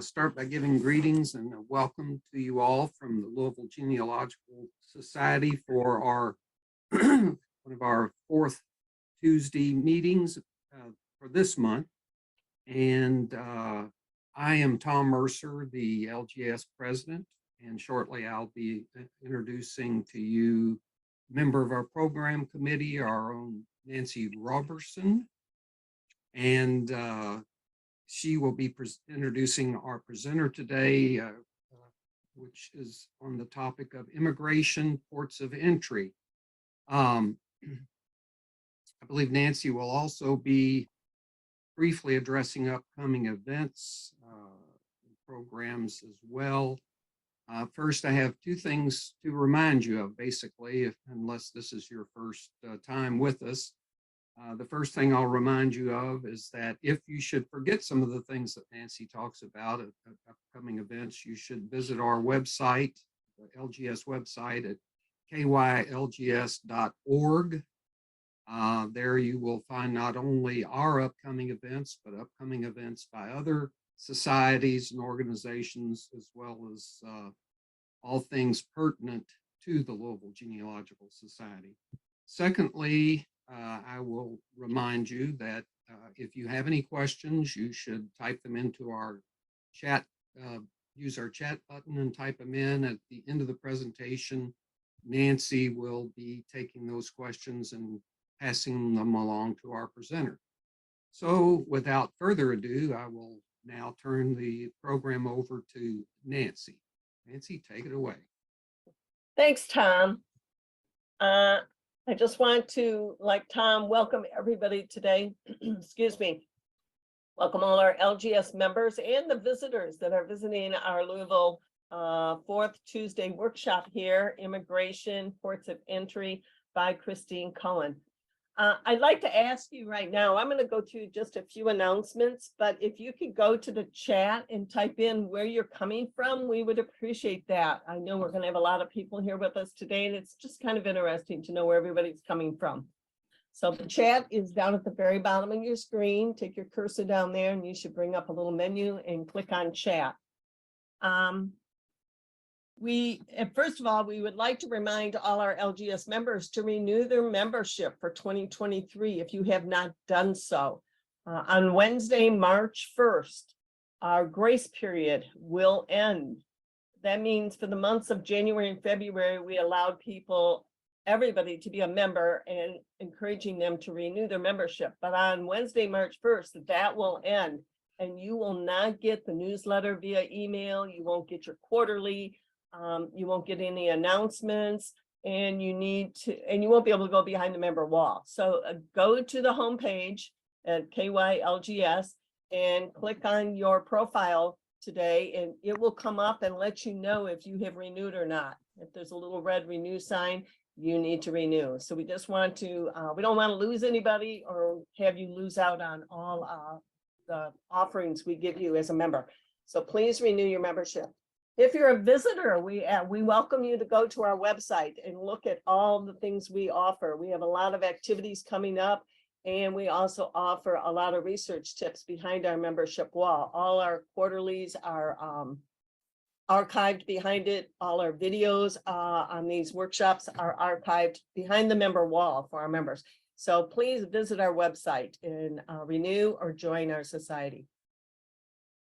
Start by giving greetings and a welcome to you all from the Louisville Genealogical Society for our one of our fourth Tuesday meetings for this month. And I am Tom Mercer, the LGS president, and shortly I'll be introducing to you member of our program committee, our own Nancy Robertson, and she will be introducing our presenter today, which is on the topic of immigration ports of entry. I believe Nancy will also be briefly addressing upcoming events, programs as well. First, I have two things to remind you of, basically, unless this is your first time with us. The first thing I'll remind you of is that if you should forget some of the things that Nancy talks about at upcoming events, you should visit our website, the LGS website at kylgs.org. There you will find not only our upcoming events, but upcoming events by other societies and organizations, as well as all things pertinent to the Louisville Genealogical Society. Secondly, I will remind you that if you have any questions, you should type them into our chat, use our chat button and type them in. At the end of the presentation, Nancy will be taking those questions and passing them along to our presenter. So without further ado, I will now turn the program over to Nancy. Nancy, take it away. Thanks, Tom. I just want to, like Tom, welcome everybody today. Excuse me. Welcome all our LGS members and the visitors that are visiting our Louisville fourth Tuesday workshop here, Immigration Ports of Entry by Christine Cohen. I'd like to ask you right now, I'm going to go through just a few announcements, but if you could go to the chat and type in where you're coming from, we would appreciate that. I know we're going to have a lot of people here with us today, and it's just kind of interesting to know where everybody's coming from. So the chat is down at the very bottom of your screen. Take your cursor down there and you should bring up a little menu and click on chat. First of all, we would like to remind all our LGS members to renew their membership for 2023 if you have not done so. On Wednesday, March 1st, our grace period will end. That means for the months of January and February, we allowed everybody to be a member and encouraging them to renew their membership. But on Wednesday, March 1st, that will end and you will not get the newsletter via email. You won't get your quarterly. You won't get any announcements, and you won't be able to go behind the member wall. So go to the homepage at KYLGS and click on your profile today, and it will come up and let you know if you have renewed or not. If there's a little red renew sign, you need to renew. So we just want to, we don't want to lose anybody or have you lose out on all the offerings we give you as a member. So please renew your membership. If you're a visitor, we welcome you to go to our website and look at all the things we offer. We have a lot of activities coming up, and we also offer a lot of research tips behind our membership wall. All our quarterlies are archived behind it. All our videos on these workshops are archived behind the member wall for our members. So please visit our website and renew or join our society.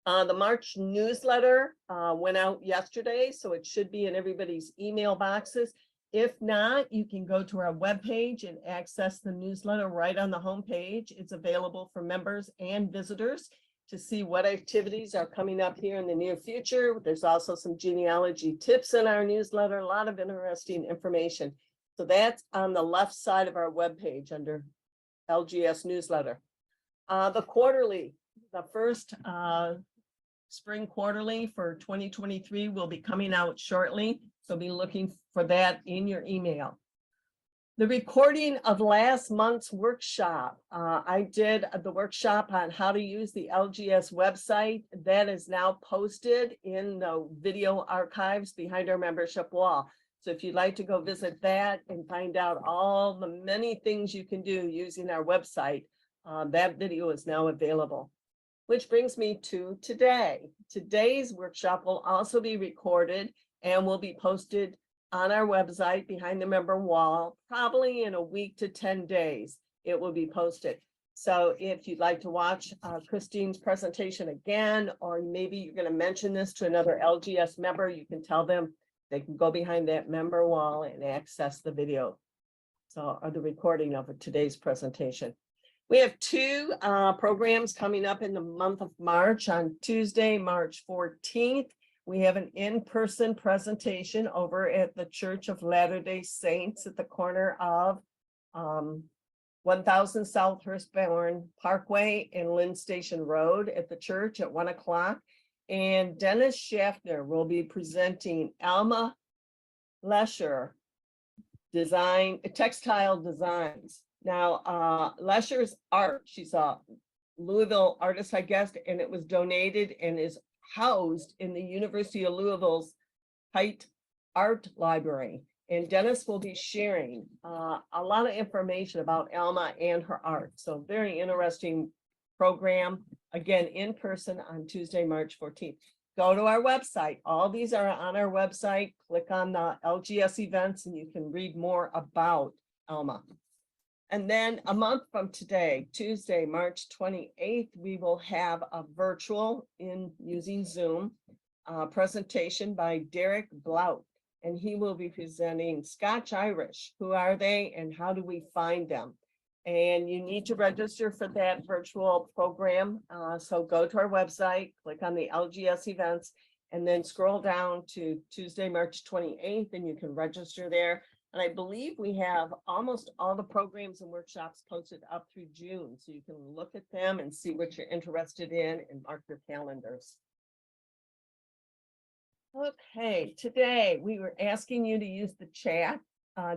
The March newsletter went out yesterday, so it should be in everybody's email boxes. If not, you can go to our webpage and access the newsletter right on the homepage. It's available for members and visitors to see what activities are coming up here in the near future. There's also some genealogy tips in our newsletter, a lot of interesting information. So that's on the left side of our webpage under LGS newsletter. The quarterly, the first spring quarterly for 2023 will be coming out shortly. So be looking for that in your email. The recording of last month's workshop. I did the workshop on how to use the LGS website. That is now posted in the video archives behind our membership wall. So if you'd like to go visit that and find out all the many things you can do using our website, that video is now available. Which brings me to today. Today's workshop will also be recorded and will be posted on our website behind the member wall, probably in a week to 10 days. It will be posted. So if you'd like to watch Christine's presentation again, or maybe you're going to mention this to another LGS member, you can tell them they can go behind that member wall and access the video. So, or the recording of today's presentation. We have two programs coming up in the month of March. On Tuesday, March 14th, we have an in-person presentation over at the Church of Latter-day Saints at the corner of 1000 South Hurstbourne Parkway and Lynn Station Road at the church at 1 o'clock. And Dennis Schaffner will be presenting Alma Lesher textile designs. Now, Lesher's art, she's a Louisville artist, I guess, and it was donated and is housed in the University of Louisville's Height Art Library. And Dennis will be sharing a lot of information about Alma and her art. So very interesting program, again, in person on Tuesday, March 14th. Go to our website. All these are on our website. Click on the LGS events and you can read more about Alma. And then a month from today, Tuesday, March 28th, we will have a virtual using Zoom presentation by Derek Blout. And he will be presenting Scotch Irish. Who are they and how do we find them? And you need to register for that virtual program. So go to our website, click on the LGS events, and then scroll down to Tuesday, March 28th, and you can register there. And I believe we have almost all the programs and workshops posted up through June. So you can look at them and see what you're interested in and mark your calendars. Okay, today we were asking you to use the chat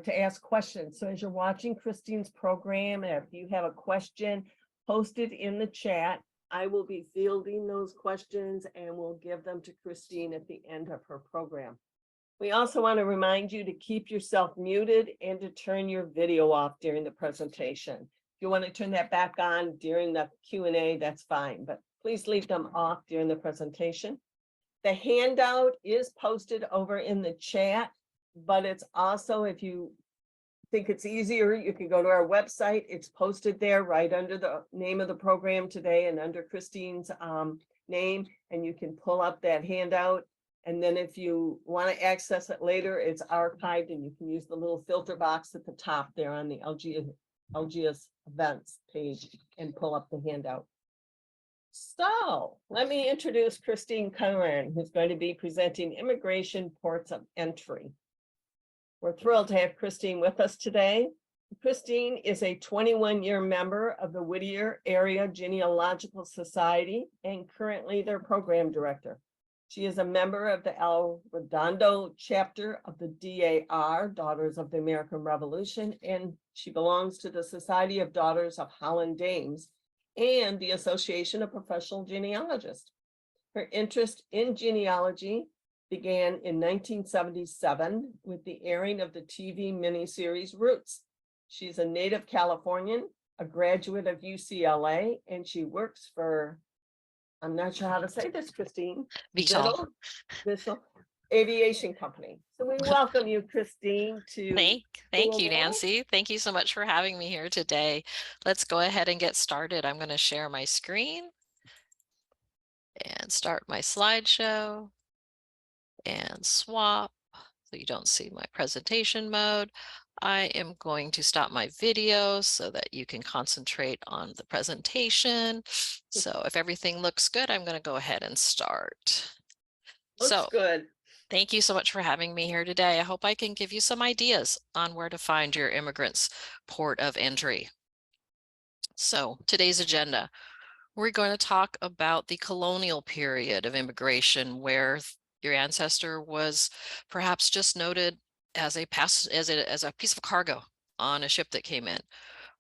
to ask questions. So as you're watching Christine's program, if you have a question, post it in the chat. I will be fielding those questions and we'll give them to Christine at the end of her program. We also want to remind you to keep yourself muted and to turn your video off during the presentation. If you want to turn that back on during the Q&A, that's fine, but please leave them off during the presentation. The handout is posted over in the chat, but it's also, if you think it's easier, you can go to our website. It's posted there right under the name of the program today and under Christine's name, and you can pull up that handout. And then if you want to access it later, it's archived and you can use the little filter box at the top there on the LGS events page and pull up the handout. So let me introduce Christine Cohen, who's going to be presenting Immigration Ports of Entry. We're thrilled to have Christine with us today. Christine is a 21-year member of the Whittier Area Genealogical Society and currently their program director. She is a member of the El Redondo chapter of the DAR, Daughters of the American Revolution, and she belongs to the Society of Daughters of Holland Dames and the Association of Professional Genealogists. Her interest in genealogy began in 1977 with the airing of the TV miniseries Roots. She's a native Californian, a graduate of UCLA, and she works for, I'm not sure how to say this, Christine. Vittel Aviation Company. So we welcome you, Christine, to Thank you, Nancy. Thank you so much for having me here today. Let's go ahead and get started. I'm going to share my screen and start my slideshow and swap so you don't see my presentation mode. I am going to stop my video so that you can concentrate on the presentation. So if everything looks good, I'm going to go ahead and start. Looks good. Thank you so much for having me here today. I hope I can give you some ideas on where to find your immigrant's port of entry. So today's agenda, we're going to talk about the colonial period of immigration where your ancestor was perhaps just noted as a piece of cargo on a ship that came in.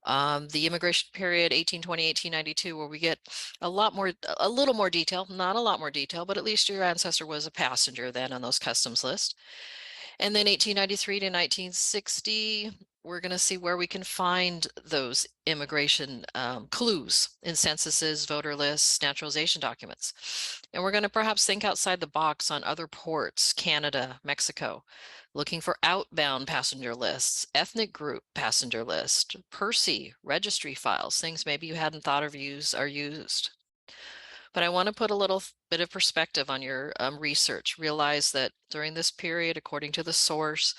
The immigration period 1820, 1892, where we get a little more detail, not a lot more detail, but at least your ancestor was a passenger then on those customs lists. And then 1893 to 1960, we're going to see where we can find those immigration clues in censuses, voter lists, naturalization documents. And we're going to perhaps think outside the box on other ports, Canada, Mexico, looking for outbound passenger lists, ethnic group passenger list, Percy, registry files, things maybe you hadn't thought of are used. But I want to put a little bit of perspective on your research. Realize that during this period, according to the source,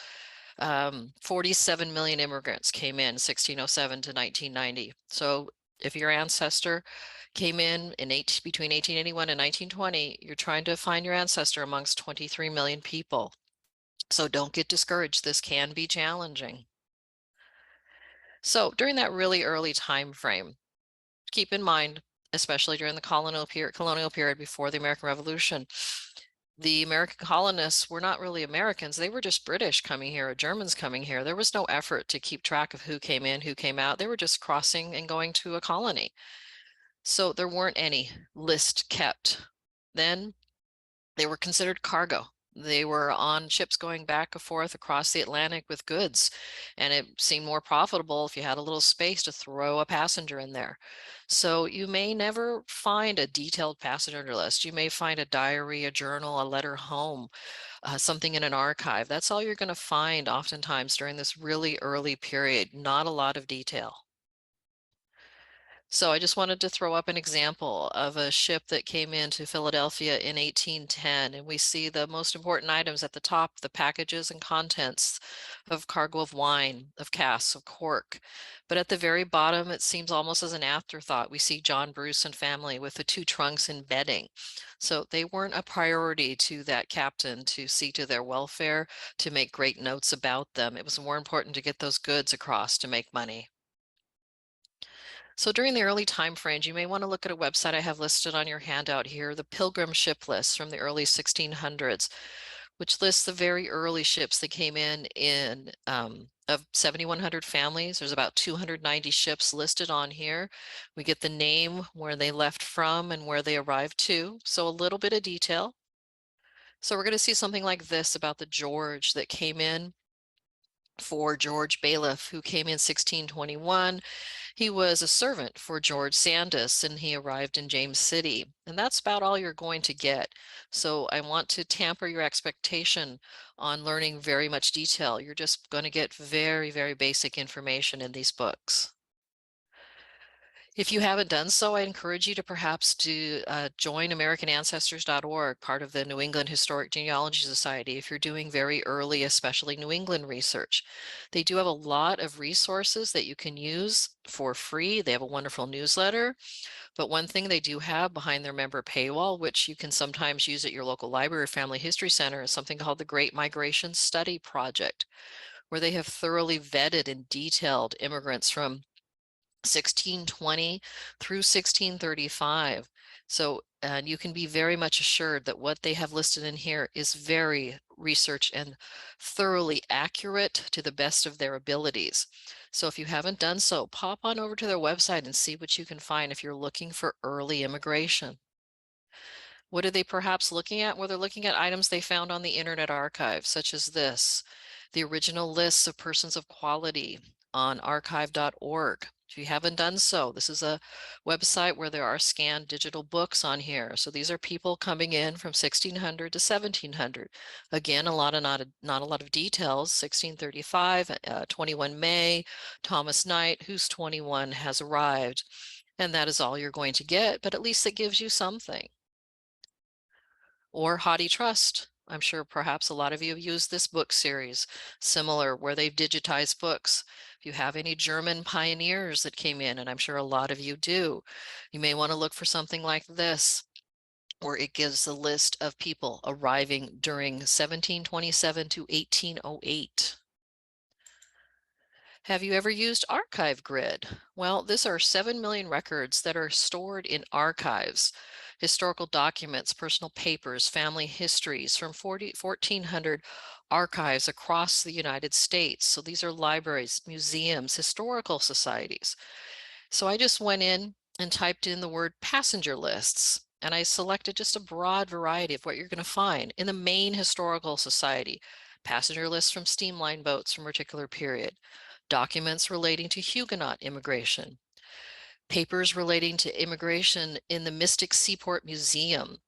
47 million immigrants came in 1607 to 1990. So if your ancestor came in between 1881 and 1920, you're trying to find your ancestor amongst 23 million people. So don't get discouraged. This can be challenging. So during that really early time frame, keep in mind, especially during the colonial period before the American Revolution, the American colonists were not really Americans. They were just British coming here or Germans coming here. There was no effort to keep track of who came in, who came out. They were just crossing and going to a colony. So there weren't any list kept. Then they were considered cargo. They were on ships going back and forth across the Atlantic with goods, and it seemed more profitable if you had a little space to throw a passenger in there. So you may never find a detailed passenger list. You may find a diary, a journal, a letter home, something in an archive. That's all you're going to find oftentimes during this really early period, not a lot of detail. So I just wanted to throw up an example of a ship that came into Philadelphia in 1810, and we see the most important items at the top, the packages and contents of cargo of wine, of casks, of cork. But at the very bottom, it seems almost as an afterthought, we see John Bruce and family with the 2 trunks and bedding. So they weren't a priority to that captain to see to their welfare, to make great notes about them. It was more important to get those goods across to make money. So during the early time frames, you may want to look at a website I have listed on your handout here, the Pilgrim Ship List from the early 1600s, which lists the very early ships that came in of 7,100 families. There's about 290 ships listed on here. We get the name, where they left from, and where they arrived to. So a little bit of detail. So we're going to see something like this about the George that came in for George Bailiff, who came in 1621. He was a servant for George Sandys, and he arrived in James City. And that's about all you're going to get. So I want to tamper your expectation on learning very much detail. You're just going to get very, very basic information in these books. If you haven't done so, I encourage you to perhaps join AmericanAncestors.org, part of the New England Historic Genealogy Society, if you're doing very early, especially New England research. They do have a lot of resources that you can use for free. They have a wonderful newsletter. But one thing they do have behind their member paywall, which you can sometimes use at your local library or family history center, is something called the Great Migration Study Project, where they have thoroughly vetted and detailed immigrants from 1620 through 1635. So, and you can be very much assured that what they have listed in here is very research and thoroughly accurate to the best of their abilities. So if you haven't done so, pop on over to their website and see what you can find if you're looking for early immigration. What are they perhaps looking at? Well, they're looking at items they found on the Internet Archive, such as this, the original lists of persons of quality on archive.org. If you haven't done so, this is a website where there are scanned digital books on here. So these are people coming in from 1600 to 1700. Again, not a lot of details. 1635, 21 May, Thomas Knight, who's 21, has arrived. And that is all you're going to get, but at least it gives you something. Or Haughty Trust. I'm sure perhaps a lot of you have used this book series, similar, where they've digitized books. If you have any German pioneers that came in, and I'm sure a lot of you do, you may want to look for something like this, where it gives a list of people arriving during 1727 to 1808. Have you ever used Archive Grid? Well, these are 7 million records that are stored in archives, historical documents, personal papers, family histories from 1,400 archives across the United States. So these are libraries, museums, historical societies. So I just went in and typed in the word passenger lists, and I selected just a broad variety of what you're going to find in the Maine Historical Society, passenger lists from steamline boats from a particular period, documents relating to Huguenot immigration, papers relating to immigration in the Mystic Seaport Museum.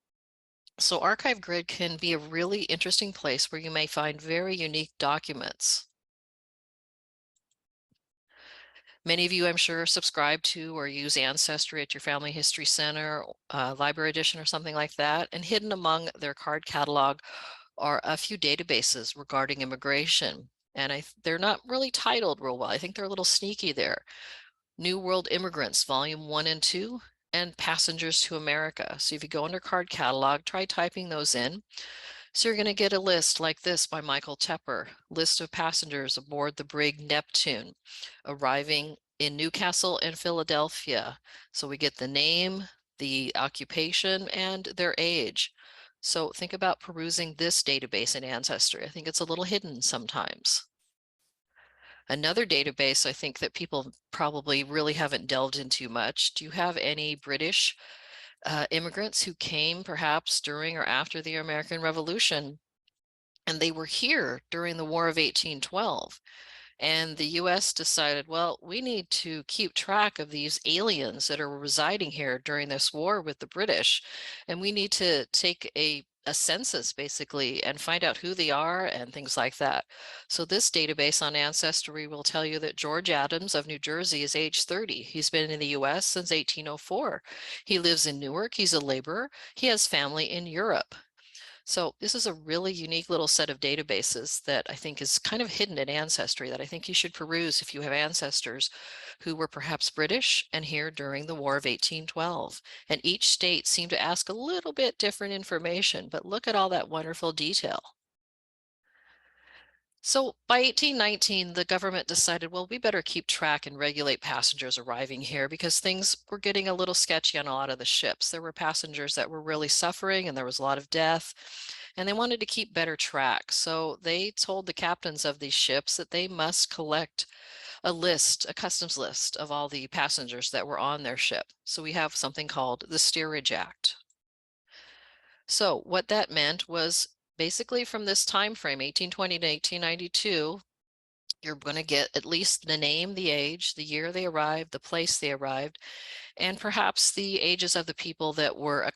So Archive Grid can be a really interesting place where you may find very unique documents. Many of you, I'm sure, subscribe to or use Ancestry at your Family History Center, Library Edition, or something like that. And hidden among their card catalog are a few databases regarding immigration. And they're not really titled real well. I think they're a little sneaky there. New World Immigrants, Volume 1 and 2, and Passengers to America. So if you go under card catalog, try typing those in. So you're going to get a list like this by Michael Tepper, list of passengers aboard the brig Neptune, arriving in Newcastle and Philadelphia. So we get the name, the occupation, and their age. So think about perusing this database in Ancestry. I think it's a little hidden sometimes. Another database I think that people probably really haven't delved into much. Do you have any British immigrants who came perhaps during or after the American Revolution, and they were here during the War of 1812? And the US decided, well, we need to keep track of these aliens that are residing here during this war with the British. And we need to take a census basically and find out who they are and things like that. So this database on Ancestry will tell you that George Adams of New Jersey is age 30. He's been in the US since 1804. He lives in Newark. He's a laborer. He has family in Europe. So this is a really unique little set of databases that I think is kind of hidden in Ancestry that I think you should peruse if you have ancestors who were perhaps British and here during the War of 1812. And each state seemed to ask a little bit different information, but look at all that wonderful detail. So by 1819, the government decided, well, we better keep track and regulate passengers arriving here because things were getting a little sketchy on a lot of the ships. There were passengers that were really suffering and there was a lot of death, and they wanted to keep better track. So they told the captains of these ships that they must collect a list, a customs list of all the passengers that were on their ship. So we have something called the Steerage Act. So what that meant was basically from this time frame, 1820 to 1892, you're going to get at least the name, the age, the year they arrived, the place they arrived, and perhaps the ages of the people that were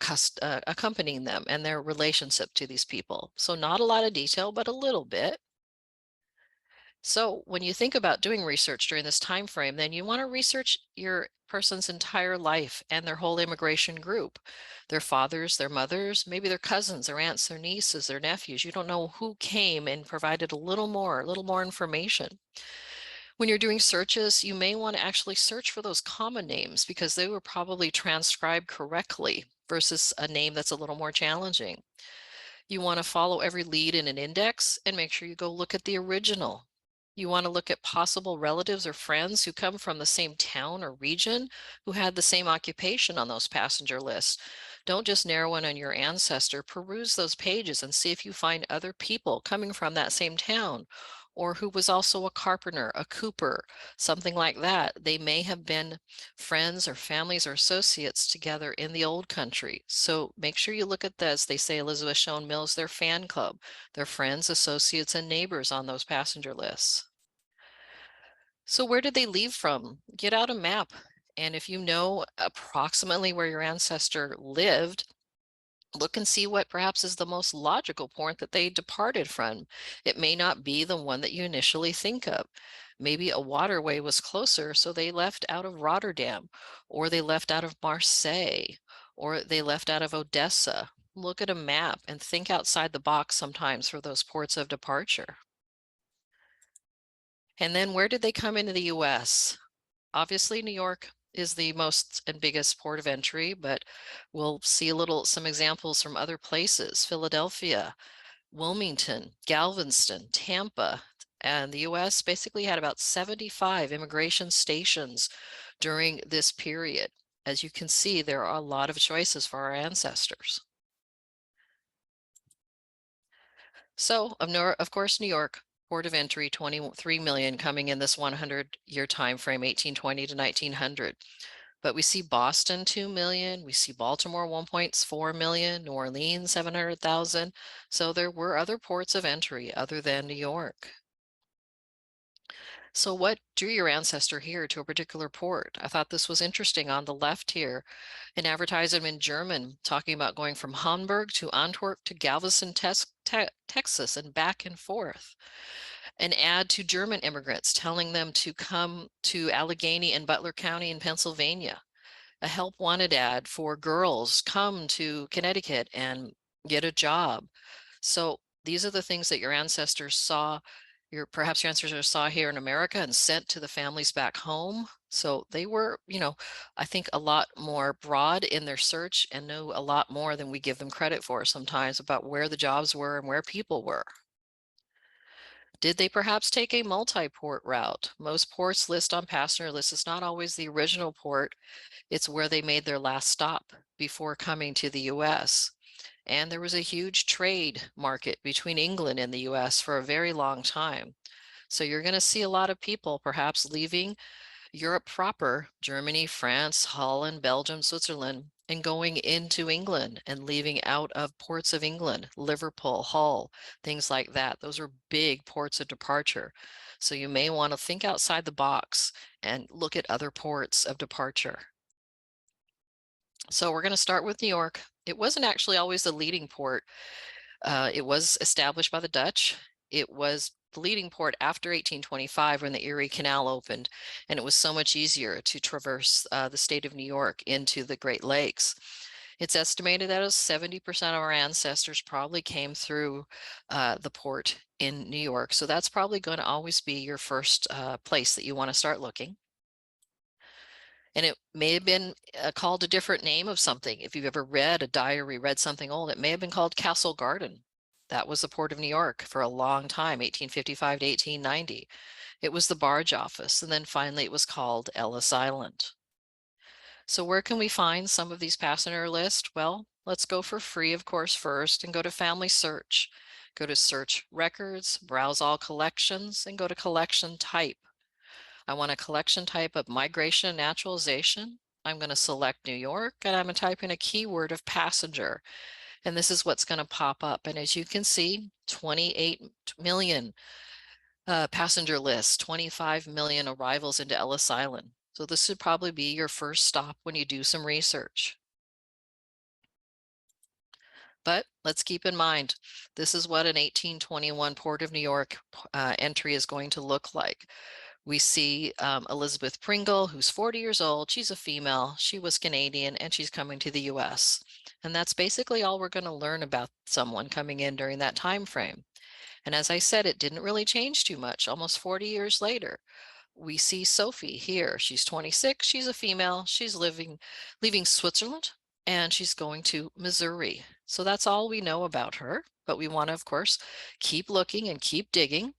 accompanying them and their relationship to these people. So not a lot of detail, but a little bit. So when you think about doing research during this time frame, then you want to research your person's entire life and their whole immigration group, their fathers, their mothers, maybe their cousins, their aunts, their nieces, their nephews. You don't know who came and provided a little more information. When you're doing searches, you may want to actually search for those common names because they were probably transcribed correctly versus a name that's a little more challenging. You want to follow every lead in an index and make sure you go look at the original. You want to look at possible relatives or friends who come from the same town or region who had the same occupation on those passenger lists. Don't just narrow in on your ancestor. Peruse those pages and see if you find other people coming from that same town or who was also a carpenter, a cooper, something like that. They may have been friends or families or associates together in the old country. So make sure you look at this. They say Elizabeth Shown Mills, their fan club, their friends, associates, and neighbors on those passenger lists. So where did they leave from? Get out a map. And if you know approximately where your ancestor lived, look and see what perhaps is the most logical point that they departed from. It may not be the one that you initially think of. Maybe a waterway was closer, so they left out of Rotterdam, or they left out of Marseille, or they left out of Odessa. Look at a map and think outside the box sometimes for those ports of departure. And then where did they come into the US? Obviously, New York is the most and biggest port of entry, but we'll see some examples from other places: Philadelphia, Wilmington, Galveston, Tampa. And the US basically had about 75 immigration stations during this period. As you can see, there are a lot of choices for our ancestors. So, of course, New York, port of entry, 23 million coming in this 100-year time frame, 1820 to 1900. But we see Boston, 2 million. We see Baltimore, 1.4 million. New Orleans, 700,000. So there were other ports of entry other than New York. So what drew your ancestor here to a particular port? I thought this was interesting. On the left here, an advertisement in German talking about going from Hamburg to Antwerp to Galveston, Texas, and back and forth. An ad to German immigrants telling them to come to Allegheny and Butler County in Pennsylvania. A help wanted ad for girls, come to Connecticut and get a job. So these are the things that your ancestors saw, perhaps your ancestors saw here in America and sent to the families back home. So they were, I think a lot more broad in their search and knew a lot more than we give them credit for sometimes about where the jobs were and where people were. Did they perhaps take a multi-port route? Most ports list on passenger lists. It's not always the original port. It's where they made their last stop before coming to the US. And there was a huge trade market between England and the US for a very long time. So you're going to see a lot of people perhaps leaving Europe proper, Germany, France, Holland, Belgium, Switzerland, and going into England and leaving out of ports of England, Liverpool, Hull, things like that. Those are big ports of departure. So you may want to think outside the box and look at other ports of departure. So we're going to start with New York. It wasn't actually always the leading port. It was established by the Dutch. It was the leading port after 1825 when the Erie Canal opened, and it was so much easier to traverse the state of New York into the Great Lakes. It's estimated that 70% of our ancestors probably came through the port in New York. So that's probably going to always be your first place that you want to start looking. And it may have been called a different name of something. If you've ever read a diary, read something old, it may have been called Castle Garden. That was the Port of New York for a long time, 1855 to 1890. It was the barge office, and then finally it was called Ellis Island. So where can we find some of these passenger lists? Well, let's go for free, of course, first, and go to Family Search. Go to Search Records, browse all collections, and go to Collection Type. I want a collection type of migration and naturalization. I'm going to select New York, and I'm going to type in a keyword of passenger. And this is what's going to pop up. And as you can see, 28 million passenger lists, 25 million arrivals into Ellis Island. So this should probably be your first stop when you do some research. But let's keep in mind, this is what an 1821 Port of New York entry is going to look like. We see Elizabeth Pringle, who's 40 years old. She's a female. She was Canadian, and she's coming to the US. And that's basically all we're going to learn about someone coming in during that time frame. And as I said, it didn't really change too much. Almost 40 years later, we see Sophie here. She's 26. She's a female. She's leaving Switzerland, and she's going to Missouri. So that's all we know about her. But we want to, of course, keep looking and keep digging.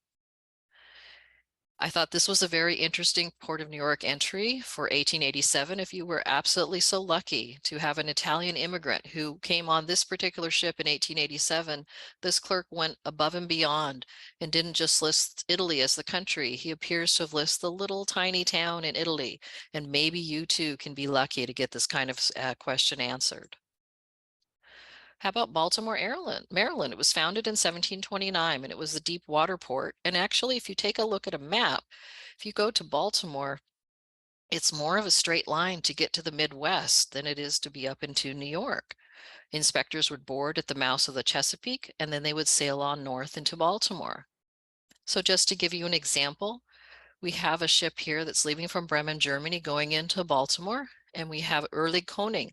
I thought this was a very interesting Port of New York entry for 1887. If you were absolutely so lucky to have an Italian immigrant who came on this particular ship in 1887, this clerk went above and beyond and didn't just list Italy as the country. He appears to have listed the little tiny town in Italy. And maybe you too can be lucky to get this kind of question answered. How about Baltimore, Maryland? It was founded in 1729 and it was the deep water port. And actually, if you take a look at a map, if you go to Baltimore, it's more of a straight line to get to the Midwest than it is to be up into New York. Inspectors would board at the mouth of the Chesapeake, and then they would sail on north into Baltimore. So just to give you an example, we have a ship here that's leaving from Bremen, Germany, going into Baltimore, and we have Erlich Koning,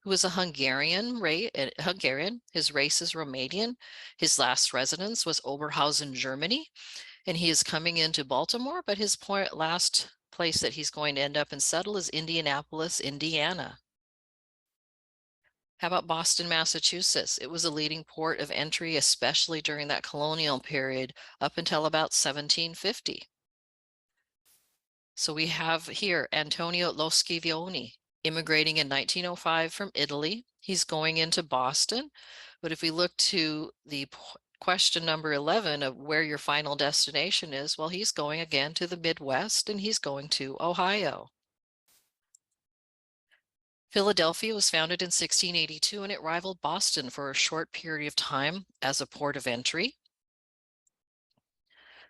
who is a Hungarian. His race is Romanian. His last residence was Oberhausen, Germany, and he is coming into Baltimore, but his last place that he's going to end up and settle is Indianapolis, Indiana. How about Boston, Massachusetts? It was a leading port of entry, especially during that colonial period up until about 1750. So we have here Antonio Loschivioni immigrating in 1905 from Italy. He's going into Boston. But if we look to the question number 11 of where your final destination is, well, he's going again to the Midwest and he's going to Ohio. Philadelphia was founded in 1682 and it rivaled Boston for a short period of time as a port of entry.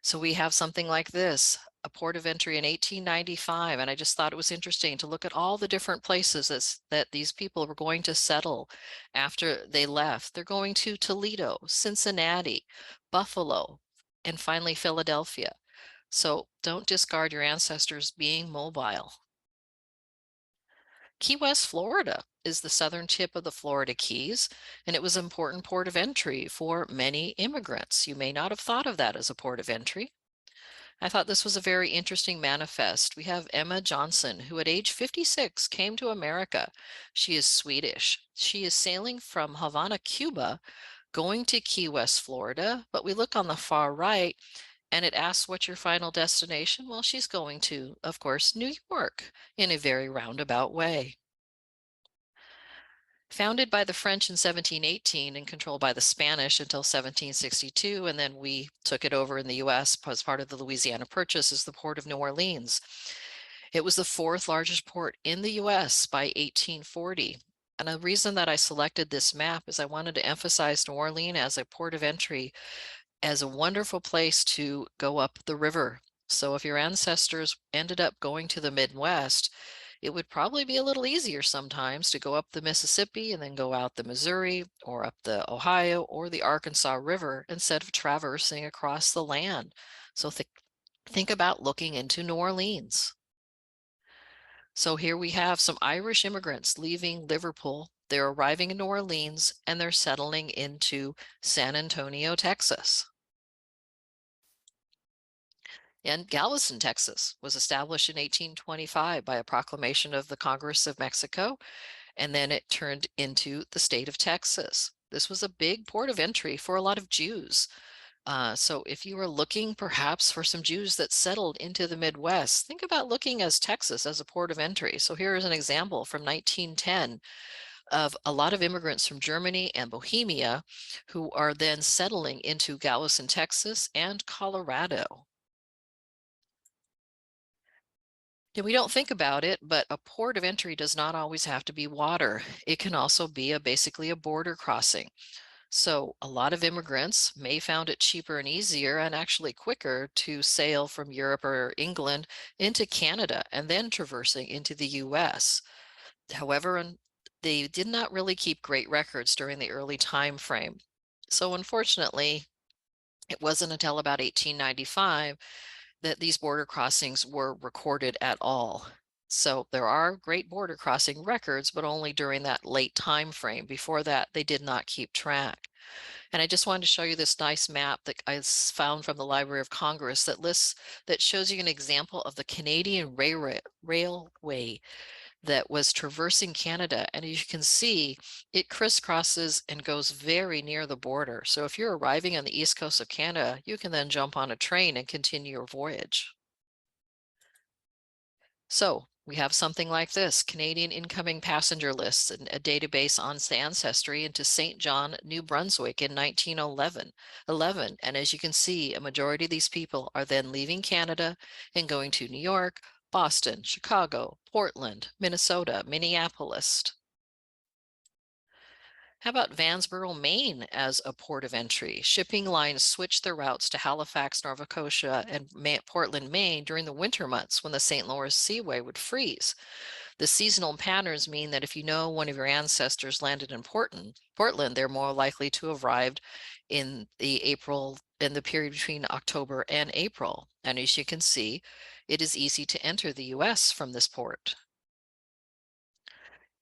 So we have something like this, a port of entry in 1895. And I just thought it was interesting to look at all the different places that these people were going to settle after they left. They're going to Toledo, Cincinnati, Buffalo, and finally Philadelphia. So don't discard your ancestors being mobile. Key West, Florida is the southern tip of the Florida Keys, and it was an important port of entry for many immigrants. You may not have thought of that as a port of entry. I thought this was a very interesting manifest. We have Emma Johnson, who at age 56 came to America. She is Swedish. She is sailing from Havana, Cuba, going to Key West, Florida, but we look on the far right and it asks what's your final destination? Well, she's going to, of course, New York in a very roundabout way. Founded by the French in 1718 and controlled by the Spanish until 1762, and then we took it over in the US as part of the Louisiana Purchase, is the Port of New Orleans. It was the fourth largest port in the US by 1840. And the reason that I selected this map is I wanted to emphasize New Orleans as a port of entry, as a wonderful place to go up the river. So if your ancestors ended up going to the Midwest, it would probably be a little easier sometimes to go up the Mississippi and then go out the Missouri or up the Ohio or the Arkansas River instead of traversing across the land. So think about looking into New Orleans. So here we have some Irish immigrants leaving Liverpool. They're arriving in New Orleans and they're settling into San Antonio, Texas. And Galveston, Texas was established in 1825 by a proclamation of the Congress of Mexico, and then it turned into the state of Texas. This was a big port of entry for a lot of Jews. So if you are looking perhaps for some Jews that settled into the Midwest, think about looking as Texas as a port of entry. So here is an example from 1910 of a lot of immigrants from Germany and Bohemia who are then settling into Galveston, Texas and Colorado. Yeah, we don't think about it, but a port of entry does not always have to be water. It can also be basically a border crossing. So a lot of immigrants may found it cheaper and easier and actually quicker to sail from Europe or England into Canada and then traversing into the US. However, they did not really keep great records during the early time frame. So unfortunately, it wasn't until about 1895 that these border crossings were recorded at all. So there are great border crossing records, but only during that late time frame. Before that, they did not keep track. And I just wanted to show you this nice map that I found from the Library of Congress that shows you an example of the Canadian Railway that was traversing Canada. And as you can see, it crisscrosses and goes very near the border. So if you're arriving on the east coast of Canada, you can then jump on a train and continue your voyage. So we have something like this, Canadian incoming passenger lists and a database on ancestry into St. John, New Brunswick in 1911. And as you can see, a majority of these people are then leaving Canada and going to New York, Boston, Chicago, Portland, Minnesota, Minneapolis. How about Vanceboro, Maine as a port of entry? Shipping lines switched their routes to Halifax, Nova Scotia, and Portland, Maine during the winter months when the St. Lawrence Seaway would freeze. The seasonal patterns mean that if you know one of your ancestors landed in Portland, they're more likely to have arrived in the period between October and April. And as you can see, it is easy to enter the US from this port.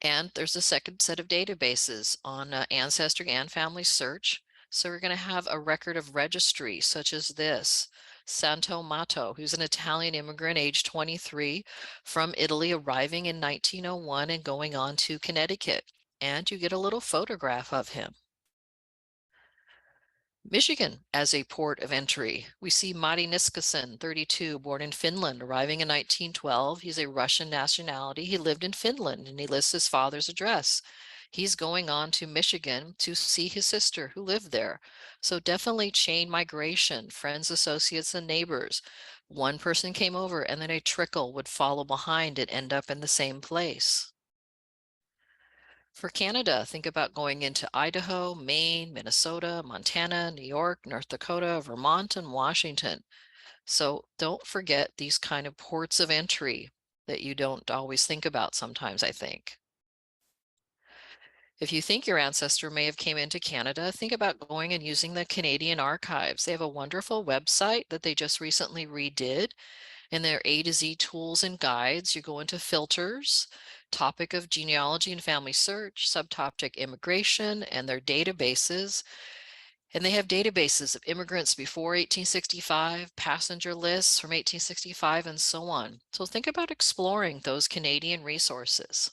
And there's a second set of databases on ancestry and family search. So we're going to have a record of registry such as this. Santo Mato, who's an Italian immigrant, age 23, from Italy, arriving in 1901 and going on to Connecticut. And you get a little photograph of him. Michigan as a port of entry. We see Matti Niskasen, 32, born in Finland, arriving in 1912. He's a Russian nationality. He lived in Finland and he lists his father's address. He's going on to Michigan to see his sister who lived there. So definitely chain migration, friends, associates, and neighbors. One person came over and then a trickle would follow behind and end up in the same place. For Canada, think about going into Idaho, Maine, Minnesota, Montana, New York, North Dakota, Vermont, and Washington. So don't forget these kind of ports of entry that you don't always think about sometimes, I think. If you think your ancestor may have came into Canada, think about going and using the Canadian Archives. They have a wonderful website that they just recently redid, and their A to Z tools and guides. You go into filters, topic of genealogy and family search, subtopic immigration, and their databases. And they have databases of immigrants before 1865, passenger lists from 1865, and so on. So think about exploring those Canadian resources.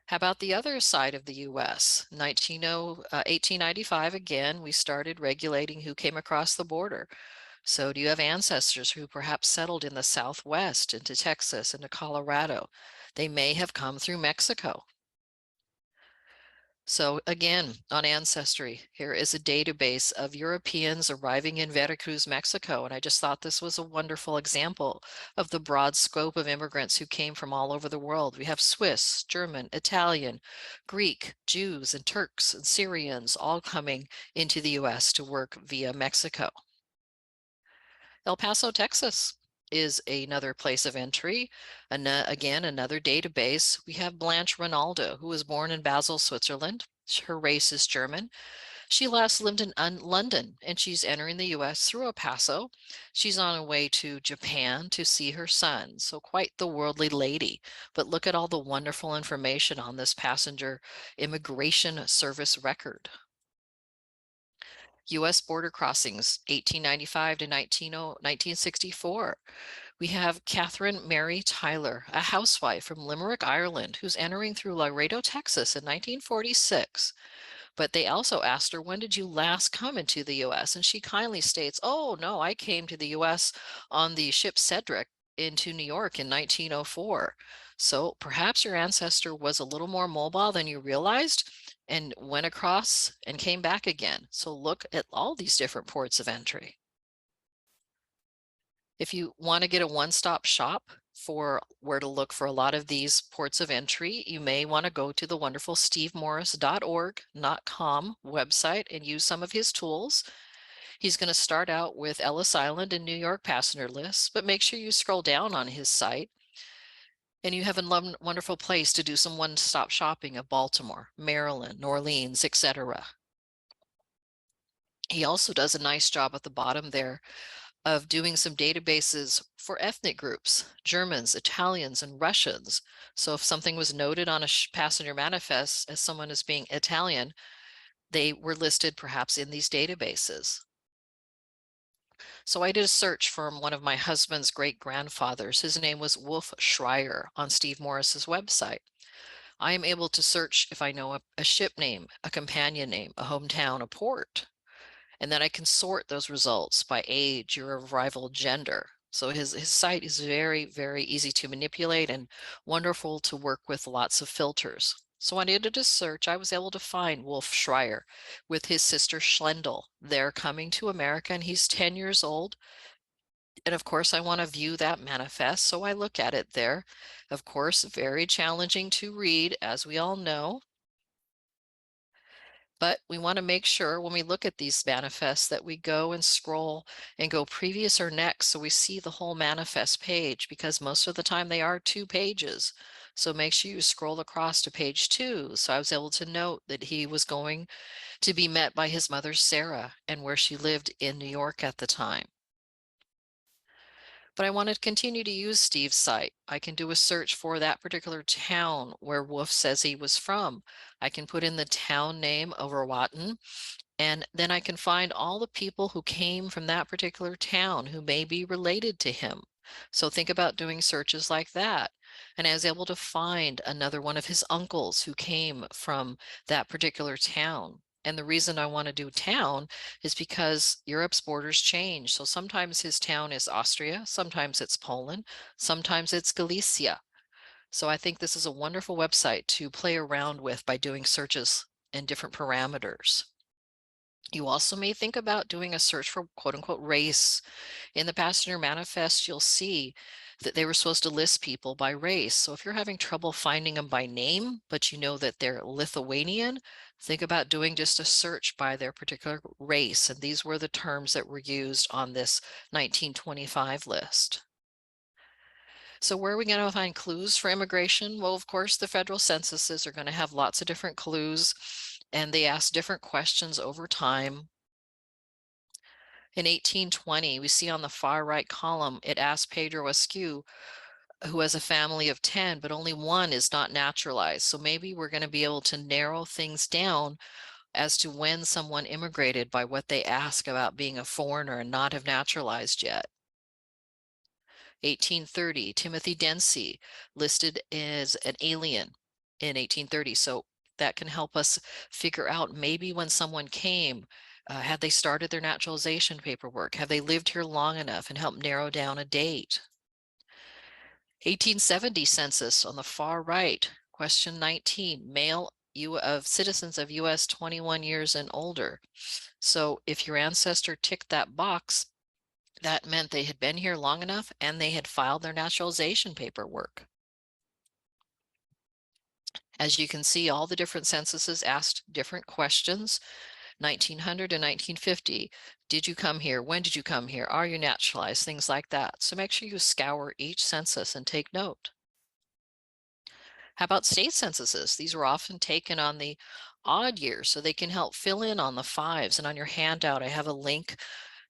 How about the other side of the US? 1895, again, we started regulating who came across the border. So do you have ancestors who perhaps settled in the Southwest, into Texas, into Colorado? They may have come through Mexico. So again, on Ancestry, here is a database of Europeans arriving in Veracruz, Mexico. And I just thought this was a wonderful example of the broad scope of immigrants who came from all over the world. We have Swiss, German, Italian, Greek, Jews, and Turks and Syrians all coming into the US to work via Mexico. El Paso, Texas is another place of entry. And again, another database. We have Blanche Ronaldo, who was born in Basel, Switzerland. Her race is German. She last lived in London, and she's entering the US through El Paso. She's on her way to Japan to see her son. So quite the worldly lady. But look at all the wonderful information on this passenger immigration service record. U.S. border crossings, 1895 to 1964. We have Catherine Mary Tyler, a housewife from Limerick, Ireland, who's entering through Laredo, Texas in 1946. But they also asked her, when did you last come into the US? And she kindly states, oh, no, I came to the US on the ship Cedric into New York in 1904. So perhaps your ancestor was a little more mobile than you realized and went across and came back again. So look at all these different ports of entry. If you want to get a one-stop shop for where to look for a lot of these ports of entry, you may want to go to the wonderful stevemorris.org.com website and use some of his tools. He's going to start out with Ellis Island and New York passenger lists, but make sure you scroll down on his site and you have a wonderful place to do some one-stop shopping of Baltimore, Maryland, New Orleans, etc. He also does a nice job at the bottom there of doing some databases for ethnic groups, Germans, Italians, and Russians. So if something was noted on a passenger manifest as someone as being Italian, they were listed perhaps in these databases. So I did a search from one of my husband's great-grandfathers. His name was Wolf Schreier on Steve Morris's website. I am able to search if I know a ship name, a companion name, a hometown, a port. And then I can sort those results by age, year of arrival, gender. So his site is very, very easy to manipulate and wonderful to work with lots of filters. So when I did a search, I was able to find Wolf Schreier with his sister Schlendel. They're coming to America and he's 10 years old. And of course, I want to view that manifest. So I look at it there. Of course, very challenging to read, as we all know. But we want to make sure when we look at these manifests that we go and scroll and go previous or next so we see the whole manifest page, because most of the time they are 2 pages. So make sure you scroll across to page 2. So I was able to note that he was going to be met by his mother, Sarah, and where she lived in New York at the time. But I want to continue to use Steve's site. I can do a search for that particular town where Wolf says he was from. I can put in the town name of Roatan, and then I can find all the people who came from that particular town who may be related to him. So think about doing searches like that. And I was able to find another one of his uncles who came from that particular town. And the reason I want to do town is because Europe's borders change. So sometimes his town is Austria, sometimes it's Poland, sometimes it's Galicia. So I think this is a wonderful website to play around with by doing searches and different parameters. You also may think about doing a search for quote unquote race. In the passenger manifest, you'll see that they were supposed to list people by race. So if you're having trouble finding them by name, but you know that they're Lithuanian, think about doing just a search by their particular race. And these were the terms that were used on this 1925 list. So where are we going to find clues for immigration? Well, of course, the federal censuses are going to have lots of different clues, and they ask different questions over time. In 1820, we see on the far right column, it asks Pedro Askew, who has a family of 10, but only one is not naturalized. So maybe we're going to be able to narrow things down as to when someone immigrated by what they ask about being a foreigner and not have naturalized yet. 1830, Timothy Dempsey listed as an alien in 1830. So that can help us figure out maybe when someone came, had they started their naturalization paperwork? Have they lived here long enough, and help narrow down a date? 1870 census on the far right, question 19, male of citizens of US 21 years and older. So if your ancestor ticked that box, that meant they had been here long enough and they had filed their naturalization paperwork. As you can see, all the different censuses asked different questions. 1900 to 1950, did you come here? When did you come here? Are you naturalized? Things like that. So make sure you scour each census and take note. How about state censuses? These were often taken on the odd years, so they can help fill in on the fives. And on your handout, I have a link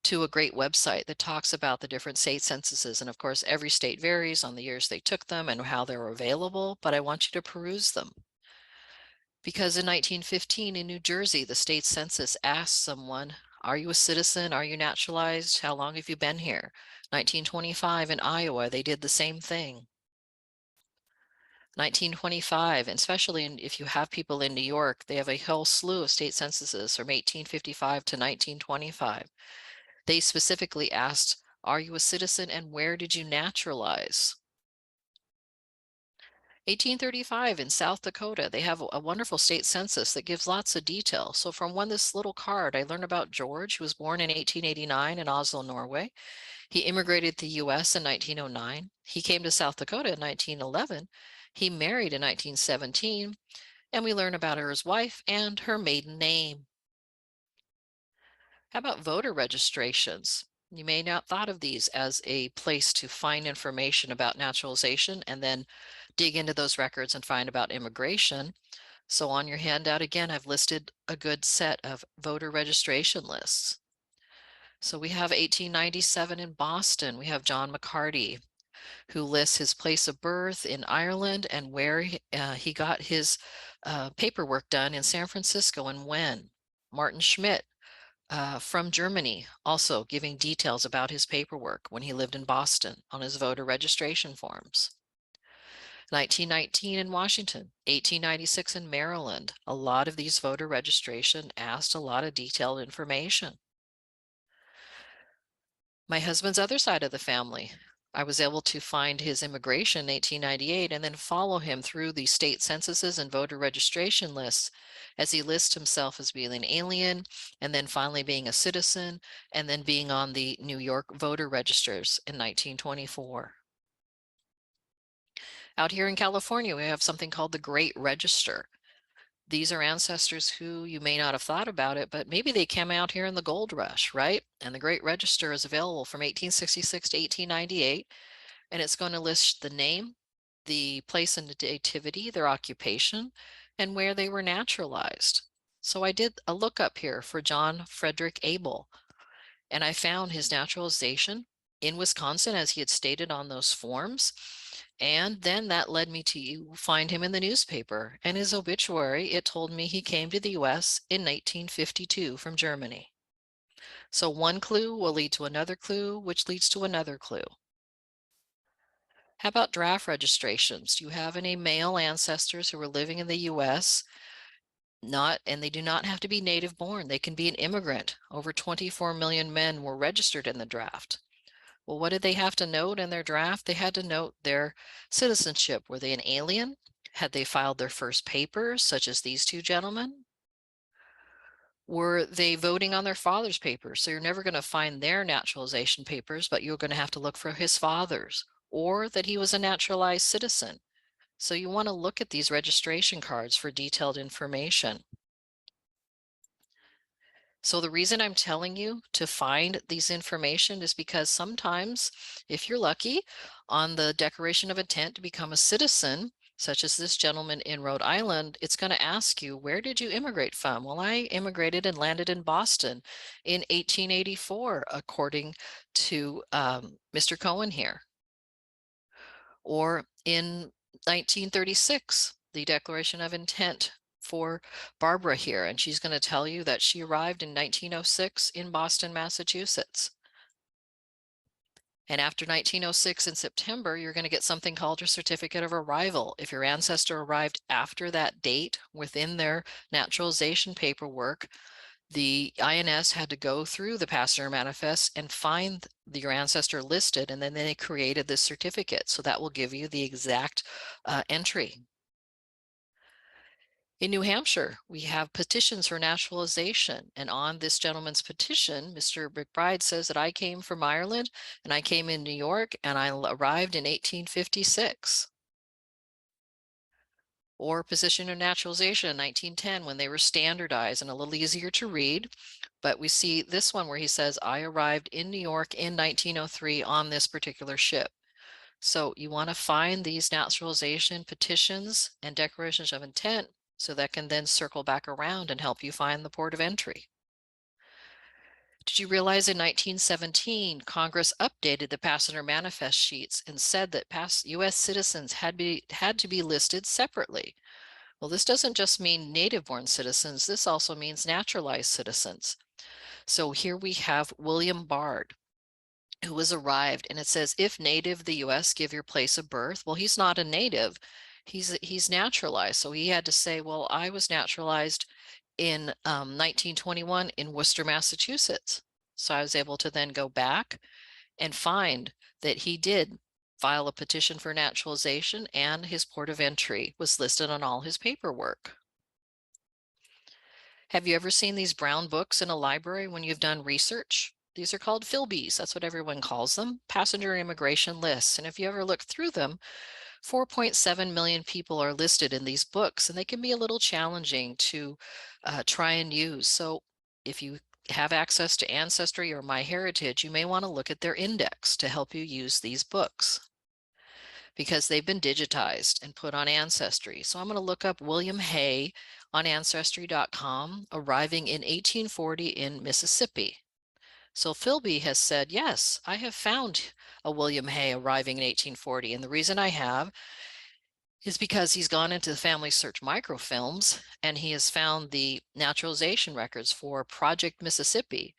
to a great website that talks about the different state censuses. And of course, every state varies on the years they took them and how they're available, but I want you to peruse them. Because in 1915 in New Jersey, the state census asked someone, are you a citizen? Are you naturalized? How long have you been here? 1925 in Iowa, they did the same thing. 1925, and especially if you have people in New York, they have a whole slew of state censuses from 1855 to 1925. They specifically asked, are you a citizen and where did you naturalize? 1835 in South Dakota, they have a wonderful state census that gives lots of detail. So from this little card, I learned about George, who was born in 1889 in Oslo, Norway. He immigrated to the US in 1909. He came to South Dakota in 1911. He married in 1917, and we learn about his wife and her maiden name. How about voter registrations? You may not thought of these as a place to find information about naturalization and then dig into those records and find about immigration. So on your handout, again, I've listed a good set of voter registration lists. So we have 1897 in Boston, we have John McCarty, who lists his place of birth in Ireland and where he got his paperwork done in San Francisco and when. Martin Schmidt from Germany, also giving details about his paperwork when he lived in Boston on his voter registration forms. 1919 in Washington, 1896 in Maryland. A lot of these voter registration asked a lot of detailed information. My husband's other side of the family, I was able to find his immigration in 1898 and then follow him through the state censuses and voter registration lists as he lists himself as being an alien and then finally being a citizen and then being on the New York voter registers in 1924. Out here in California, we have something called the Great Register. These are ancestors who you may not have thought about it, but maybe they came out here in the gold rush, right? And the Great Register is available from 1866 to 1898, and it's going to list the name, the place and nativity, their occupation, and where they were naturalized. So I did a lookup here for John Frederick Abel, and I found his naturalization in Wisconsin, as he had stated on those forms. And then that led me to find him in the newspaper. And his obituary, it told me he came to the US in 1952 from Germany. So one clue will lead to another clue, which leads to another clue. How about draft registrations? Do you have any male ancestors who were living in the US? And they do not have to be native born. They can be an immigrant. Over 24 million men were registered in the draft. Well, what did they have to note in their draft? They had to note their citizenship. Were they an alien? Had they filed their first papers, such as these two gentlemen? Were they voting on their father's papers? So you're never going to find their naturalization papers, but you're going to have to look for his father's. or that he was a naturalized citizen. So you want to look at these registration cards for detailed information. So the reason I'm telling you to find these information is because sometimes, if you're lucky, on the declaration of intent to become a citizen, such as this gentleman in Rhode Island, it's going to ask you, where did you immigrate from? Well, I immigrated and landed in Boston in 1884, according to Mr. Cohen here. Or in 1936, the Declaration of Intent for Barbara here, and she's going to tell you that she arrived in 1906 in Boston, Massachusetts. And after 1906 in September, you're going to get something called your certificate of arrival. If your ancestor arrived after that date within their naturalization paperwork, the INS had to go through the passenger manifest and find your ancestor listed, and then they created this certificate. So that will give you the exact entry. In New Hampshire, we have petitions for naturalization. And on this gentleman's petition, Mr. McBride says that I came from Ireland and I came in New York and I arrived in 1856. Or petition of naturalization in 1910 when they were standardized and a little easier to read. But we see this one where he says, I arrived in New York in 1903 on this particular ship. So you want to find these naturalization petitions and declarations of intent so that can then circle back around and help you find the port of entry. Did you realize in 1917, Congress updated the passenger manifest sheets and said that U.S. citizens had to be listed separately? Well, this doesn't just mean native-born citizens, this also means naturalized citizens. So here we have William Bard, who has arrived, and it says, if native the U.S., give your place of birth. Well, he's not a native, he's naturalized. So he had to say, well, I was naturalized in 1921 in Worcester, Massachusetts. So I was able to then go back and find that he did file a petition for naturalization and his port of entry was listed on all his paperwork. Have you ever seen these brown books in a library when you've done research? These are called Philbys. That's what everyone calls them, passenger immigration lists. And if you ever look through them, 4.7 million people are listed in these books, and they can be a little challenging to try and use. So if you have access to Ancestry or MyHeritage, you may want to look at their index to help you use these books because they've been digitized and put on Ancestry. So I'm going to look up William Hay on Ancestry.com, arriving in 1840 in Mississippi. So Philby has said, yes, I have found a William Hay arriving in 1840. And the reason I have is because he's gone into the Family Search microfilms and he has found the naturalization records for Project Mississippi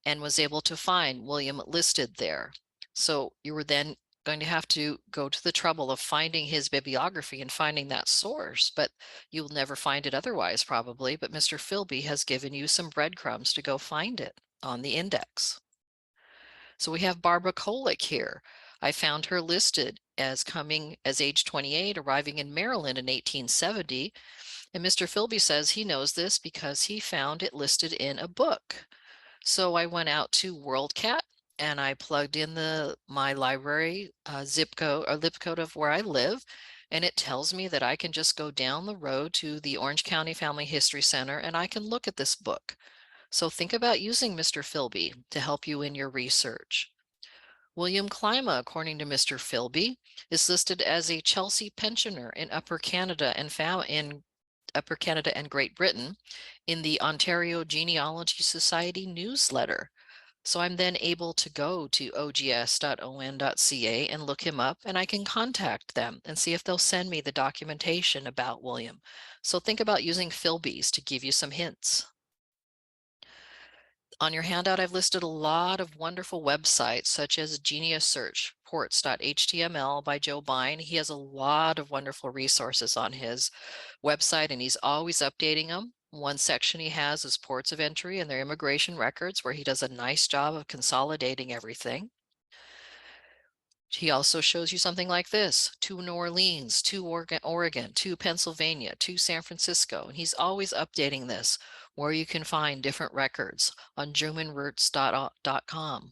and was able to find William listed there. So you were then going to have to go to the trouble of finding his bibliography and finding that source, but you'll never find it otherwise probably. But Mr. Philby has given you some breadcrumbs to go find it on the index. So we have Barbara Kolick here. I found her listed as coming as age 28, arriving in Maryland in 1870. And Mr. Philby says he knows this because he found it listed in a book. So I went out to WorldCat and I plugged in my library zip code of where I live. And it tells me that I can just go down the road to the Orange County Family History Center and I can look at this book. So think about using Mr. Philby to help you in your research. William Clima, according to Mr. Philby, is listed as a Chelsea pensioner in Upper Canada and Great Britain in the Ontario Genealogy Society newsletter. So I'm then able to go to ogs.on.ca and look him up, and I can contact them and see if they'll send me the documentation about William. So think about using Philbys to give you some hints. On your handout, I've listed a lot of wonderful websites, such as Genius Search, ports.html by Joe Bine. He has a lot of wonderful resources on his website, and he's always updating them. One section he has is ports of entry and their immigration records, where he does a nice job of consolidating everything. He also shows you something like this: to New Orleans, to Oregon, to Pennsylvania, to San Francisco. And he's always updating this, where you can find different records on GermanRoots.com.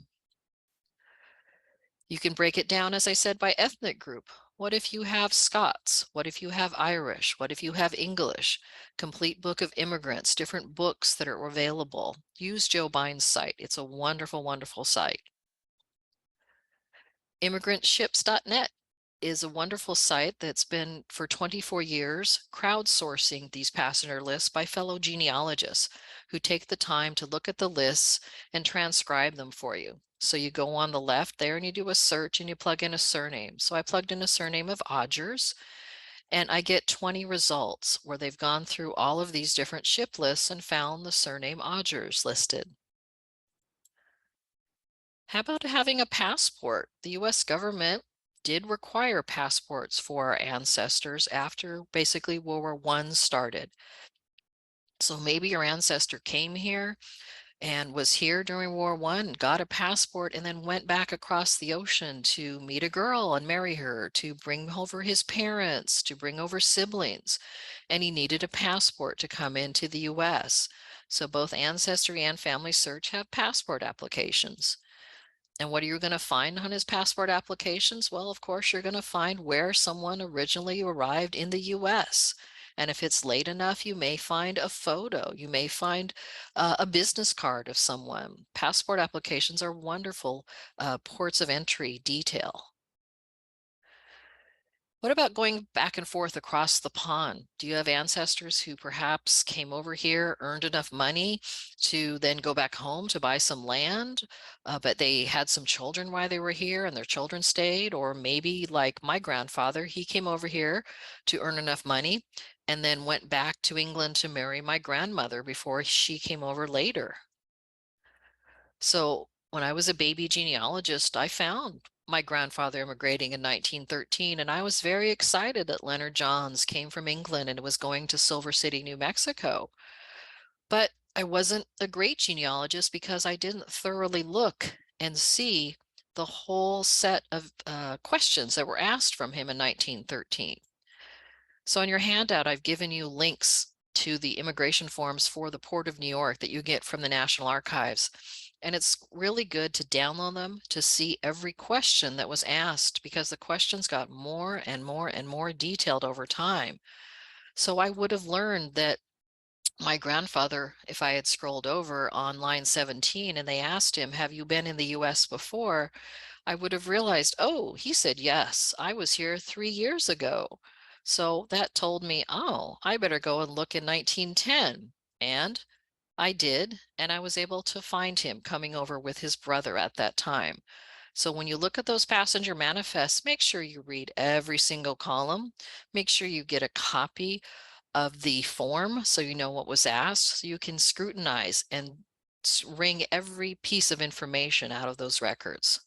You can break it down, as I said, by ethnic group. What if you have Scots? What if you have Irish? What if you have English? Complete book of immigrants, different books that are available. Use Joe Bine's site. It's a wonderful, wonderful site. Immigrantships.net is a wonderful site that's been for 24 years crowdsourcing these passenger lists by fellow genealogists who take the time to look at the lists and transcribe them for you. So you go on the left there and you do a search and you plug in a surname. So I plugged in a surname of Odgers and I get 20 results where they've gone through all of these different ship lists and found the surname Odgers listed. How about having a passport? The US government did require passports for our ancestors after basically World War I started. So maybe your ancestor came here and was here during World War I and got a passport and then went back across the ocean to meet a girl and marry her, to bring over his parents, to bring over siblings. And he needed a passport to come into the US. So both Ancestry and Family Search have passport applications. And what are you going to find on his passport applications? Well, of course, you're going to find where someone originally arrived in the US. And if it's late enough, you may find a photo. You may find a business card of someone. Passport applications are wonderful ports of entry detail. What about going back and forth across the pond? Do you have ancestors who perhaps came over here, earned enough money to then go back home to buy some land, but they had some children while they were here and their children stayed? Or maybe like my grandfather, he came over here to earn enough money and then went back to England to marry my grandmother before she came over later. So when I was a baby genealogist, I found my grandfather immigrating in 1913, and I was very excited that Leonard Johns came from England and was going to Silver City, New Mexico. But I wasn't a great genealogist because I didn't thoroughly look and see the whole set of questions that were asked from him in 1913. So on your handout, I've given you links to the immigration forms for the Port of New York that you get from the National Archives. And it's really good to download them to see every question that was asked because the questions got more and more and more detailed over time. So I would have learned that my grandfather, if I had scrolled over on line 17 and they asked him, have you been in the US before? I would have realized, oh, he said, yes, I was here 3 years ago. So that told me, oh, I better go and look in 1910. And I did, and I was able to find him coming over with his brother at that time. So when you look at those passenger manifests, make sure you read every single column. Make sure you get a copy of the form so you know what was asked, so you can scrutinize and wring every piece of information out of those records.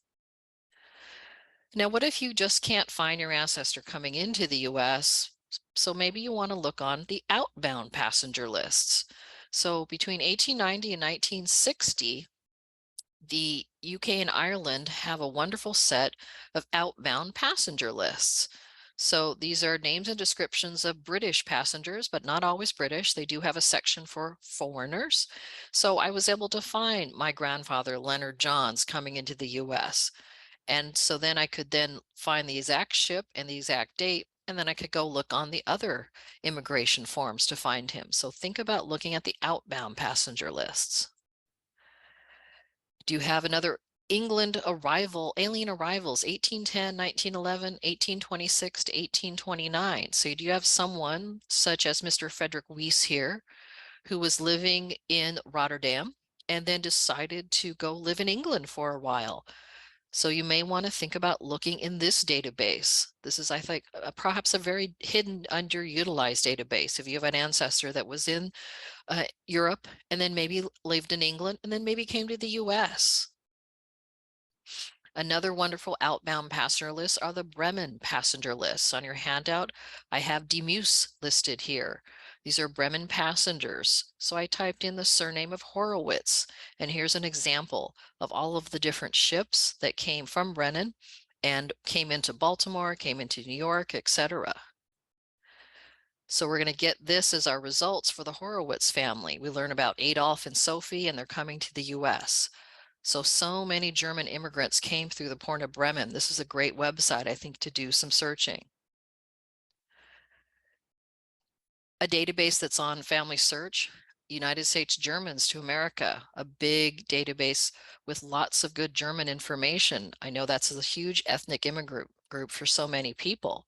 Now, what if you just can't find your ancestor coming into the US? So maybe you want to look on the outbound passenger lists. So between 1890 and 1960, the UK and Ireland have a wonderful set of outbound passenger lists. So these are names and descriptions of British passengers, but not always British. They do have a section for foreigners. So I was able to find my grandfather, Leonard Johns, coming into the US. And so then I could then find the exact ship and the exact date, and then I could go look on the other immigration forms to find him. So think about looking at the outbound passenger lists. Do you have another England arrival, alien arrivals, 1810, 1911, 1826 to 1829? So do you have someone such as Mr. Frederick Weiss here, who was living in Rotterdam and then decided to go live in England for a while? So you may want to think about looking in this database. This is, I think, perhaps a very hidden, underutilized database. If you have an ancestor that was in Europe and then maybe lived in England and then maybe came to the US. Another wonderful outbound passenger list are the Bremen passenger lists. On your handout, I have Demus listed here. These are Bremen passengers. So I typed in the surname of Horowitz, and here's an example of all of the different ships that came from Bremen and came into Baltimore, came into New York, etc. So we're going to get this as our results for the Horowitz family. We learn about Adolf and Sophie, and they're coming to the US. So many German immigrants came through the port of Bremen. This is a great website, I think, to do some searching. A database that's on Family Search, United States Germans to America, a big database with lots of good German information. I know that's a huge ethnic immigrant group for so many people.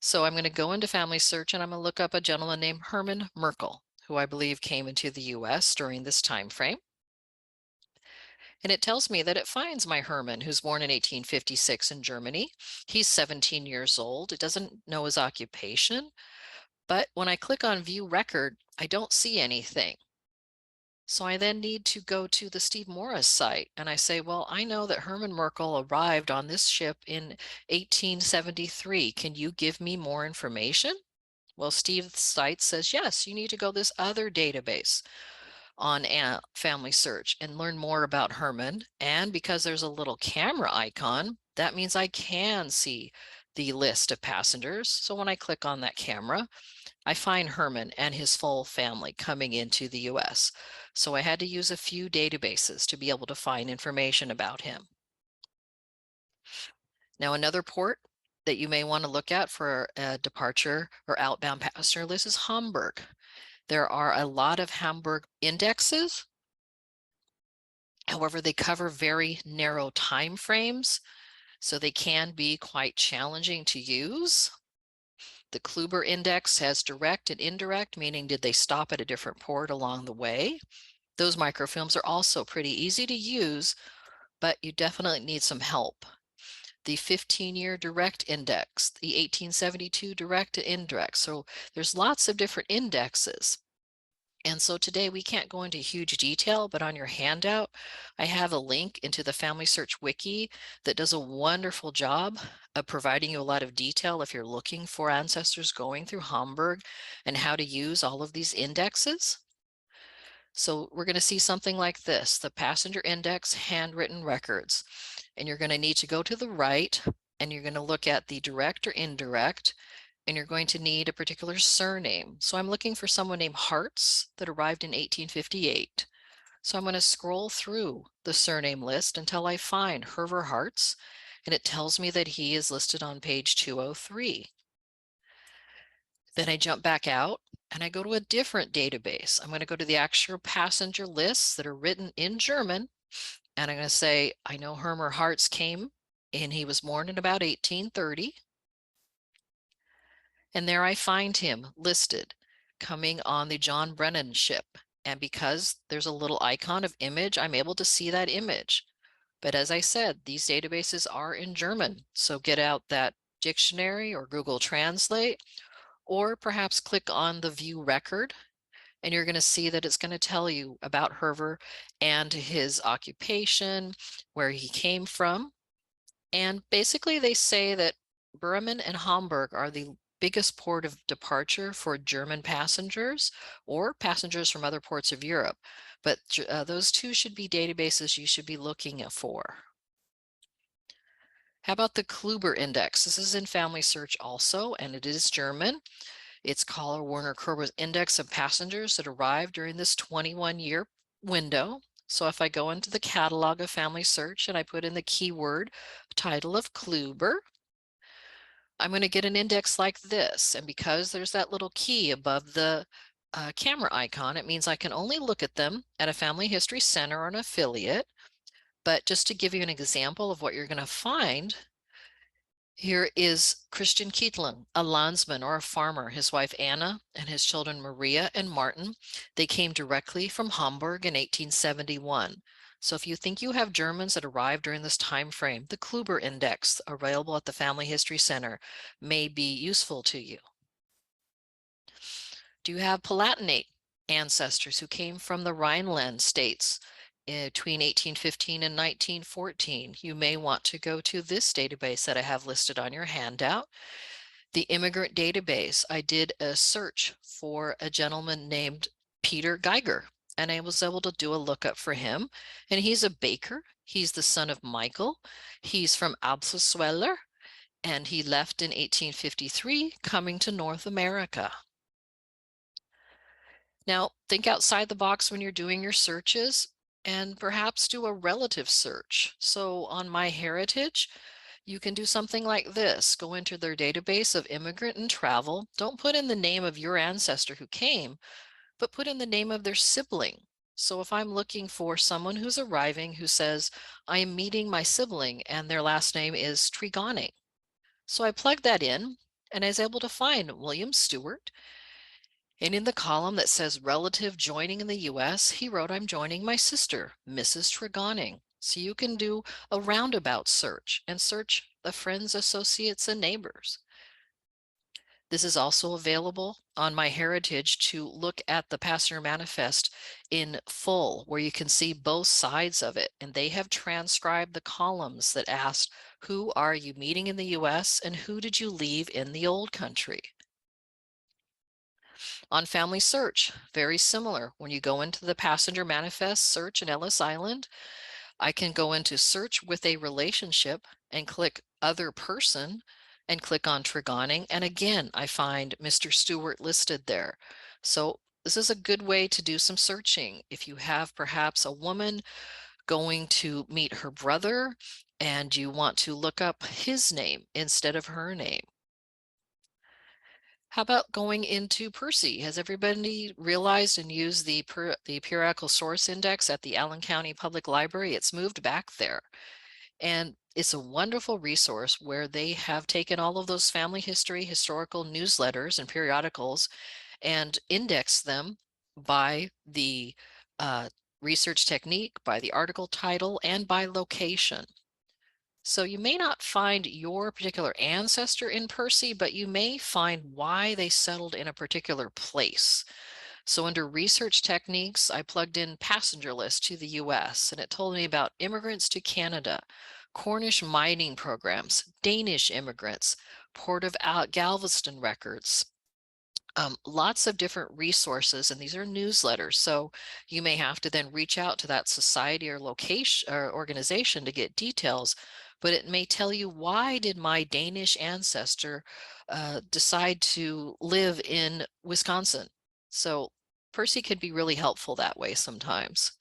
So I'm going to go into Family Search and I'm going to look up a gentleman named Herman Merkel, who I believe came into the US during this time frame. And it tells me that it finds my Herman, who's born in 1856 in Germany. He's 17 years old. It doesn't know his occupation, but when I click on View Record, I don't see anything. So I then need to go to the Steve Morris site and I say, well, I know that Herman Merkel arrived on this ship in 1873. Can you give me more information? Well, Steve's site says, yes, you need to go this other database on Family Search and learn more about Herman. And because there's a little camera icon, that means I can see the list of passengers. So when I click on that camera, I find Herman and his full family coming into the US. So I had to use a few databases to be able to find information about him. Now, another port that you may want to look at for a departure or outbound passenger list is Hamburg. There are a lot of Hamburg indexes. However, they cover very narrow time frames, so they can be quite challenging to use. The Kluber index has direct and indirect, meaning did they stop at a different port along the way? Those microfilms are also pretty easy to use, but you definitely need some help. The 15-year direct index, the 1872 direct and indirect. So there's lots of different indexes. And so today we can't go into huge detail, but on your handout, I have a link into the Family Search Wiki that does a wonderful job of providing you a lot of detail if you're looking for ancestors going through Hamburg and how to use all of these indexes. So we're going to see something like this, the passenger index handwritten records. And you're going to need to go to the right and you're going to look at the direct or indirect, and you're going to need a particular surname. So I'm looking for someone named Hartz that arrived in 1858. So I'm going to scroll through the surname list until I find Herver Hartz, and it tells me that he is listed on page 203. Then I jump back out and I go to a different database. I'm going to go to the actual passenger lists that are written in German. And I'm going to say, I know Hermer Hartz came and he was born in about 1830. And there I find him listed coming on the John Brennan ship. And because there's a little icon of image, I'm able to see that image. But as I said, these databases are in German. So get out that dictionary or Google Translate, or perhaps click on the view record, and you're going to see that it's going to tell you about Herver and his occupation, where he came from. And basically they say that Bremen and Hamburg are the biggest port of departure for German passengers or passengers from other ports of Europe. But those two should be databases you should be looking for. How about the Kluber index? This is in Family Search also, and it is German. It's called Werner Kluber's Index of Passengers that arrived during this 21-year window. So if I go into the catalog of Family Search and I put in the keyword title of Kluber, I'm going to get an index like this. And because there's that little key above the camera icon, it means I can only look at them at a Family History Center or an affiliate. But just to give you an example of what you're going to find, here is Christian Kietlen, a landsman or a farmer, his wife Anna and his children Maria and Martin. They came directly from Hamburg in 1871. So if you think you have Germans that arrived during this time frame, the Kluber Index available at the Family History Center may be useful to you. Do you have Palatinate ancestors who came from the Rhineland states between 1815 and 1914? You may want to go to this database that I have listed on your handout. The immigrant database, I did a search for a gentleman named Peter Geiger, and I was able to do a lookup for him. And he's a baker. He's the son of Michael. He's from Albsweiler, and he left in 1853, coming to North America. Now, think outside the box when you're doing your searches. and perhaps do a relative search. So on MyHeritage, you can do something like this. Go into their database of immigrant and travel. Don't put in the name of your ancestor who came, but put in the name of their sibling. So if I'm looking for someone who's arriving who says, I am meeting my sibling and their last name is Trigani. So I plugged that in and I was able to find William Stewart. And in the column that says relative joining in the US, he wrote, I'm joining my sister, Mrs. Tregoning. So you can do a roundabout search and search the friends, associates, and neighbors. This is also available on MyHeritage to look at the passenger manifest in full, where you can see both sides of it. And they have transcribed the columns that asked, who are you meeting in the US and who did you leave in the old country? On Family Search, very similar. When you go into the passenger manifest search in Ellis Island, I can go into search with a relationship and click other person and click on Tregoning. And again, I find Mr. Stewart listed there. So this is a good way to do some searching. If you have perhaps a woman going to meet her brother and you want to look up his name instead of her name. How about going into Percy? Has everybody realized and used the periodical source index at the Allen County Public Library? It's moved back there. And it's a wonderful resource where they have taken all of those family history, historical newsletters and periodicals and indexed them by the research technique, by the article title, and by location. So you may not find your particular ancestor in Percy, but you may find why they settled in a particular place. So under research techniques, I plugged in passenger list to the US, and it told me about immigrants to Canada, Cornish mining programs, Danish immigrants, Port of Galveston records, lots of different resources, and these are newsletters. So you may have to then reach out to that society or location or organization to get details, but it may tell you, why did my Danish ancestor decide to live in Wisconsin? So Percy could be really helpful that way sometimes.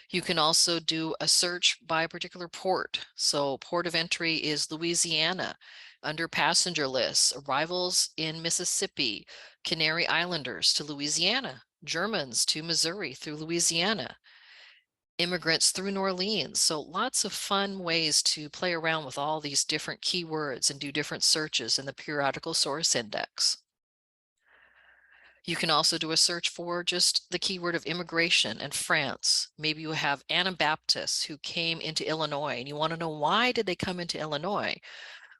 You can also do a search by a particular port. So port of entry is Louisiana. Under passenger lists, arrivals in Mississippi, Canary Islanders to Louisiana, Germans to Missouri through Louisiana, immigrants through New Orleans. So lots of fun ways to play around with all these different keywords and do different searches in the periodical source index. You can also do a search for just the keyword of immigration and France. Maybe you have Anabaptists who came into Illinois and you want to know, why did they come into Illinois?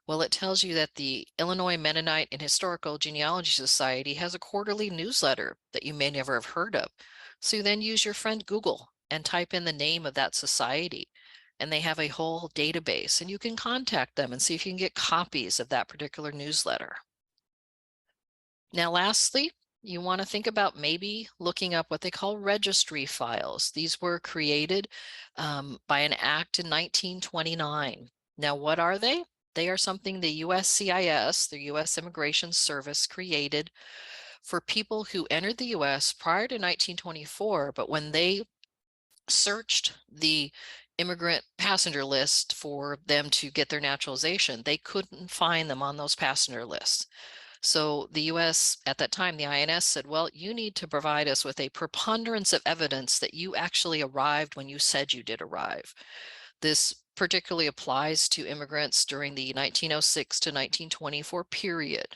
Well, it tells you that the Illinois Mennonite and Historical Genealogy Society has a quarterly newsletter that you may never have heard of. So you then use your friend Google and type in the name of that society, and they have a whole database, and you can contact them and see if you can get copies of that particular newsletter. Now, lastly, you want to think about maybe looking up what they call registry files. These were created by an act in 1929. Now, what are they? They are something the USCIS, the U.S. Immigration Service, created for people who entered the U.S. prior to 1924, but when they searched the immigrant passenger list for them to get their naturalization, they couldn't find them on those passenger lists. So the US at that time, the INS said, well, you need to provide us with a preponderance of evidence that you actually arrived when you said you did arrive. This particularly applies to immigrants during the 1906 to 1924 period.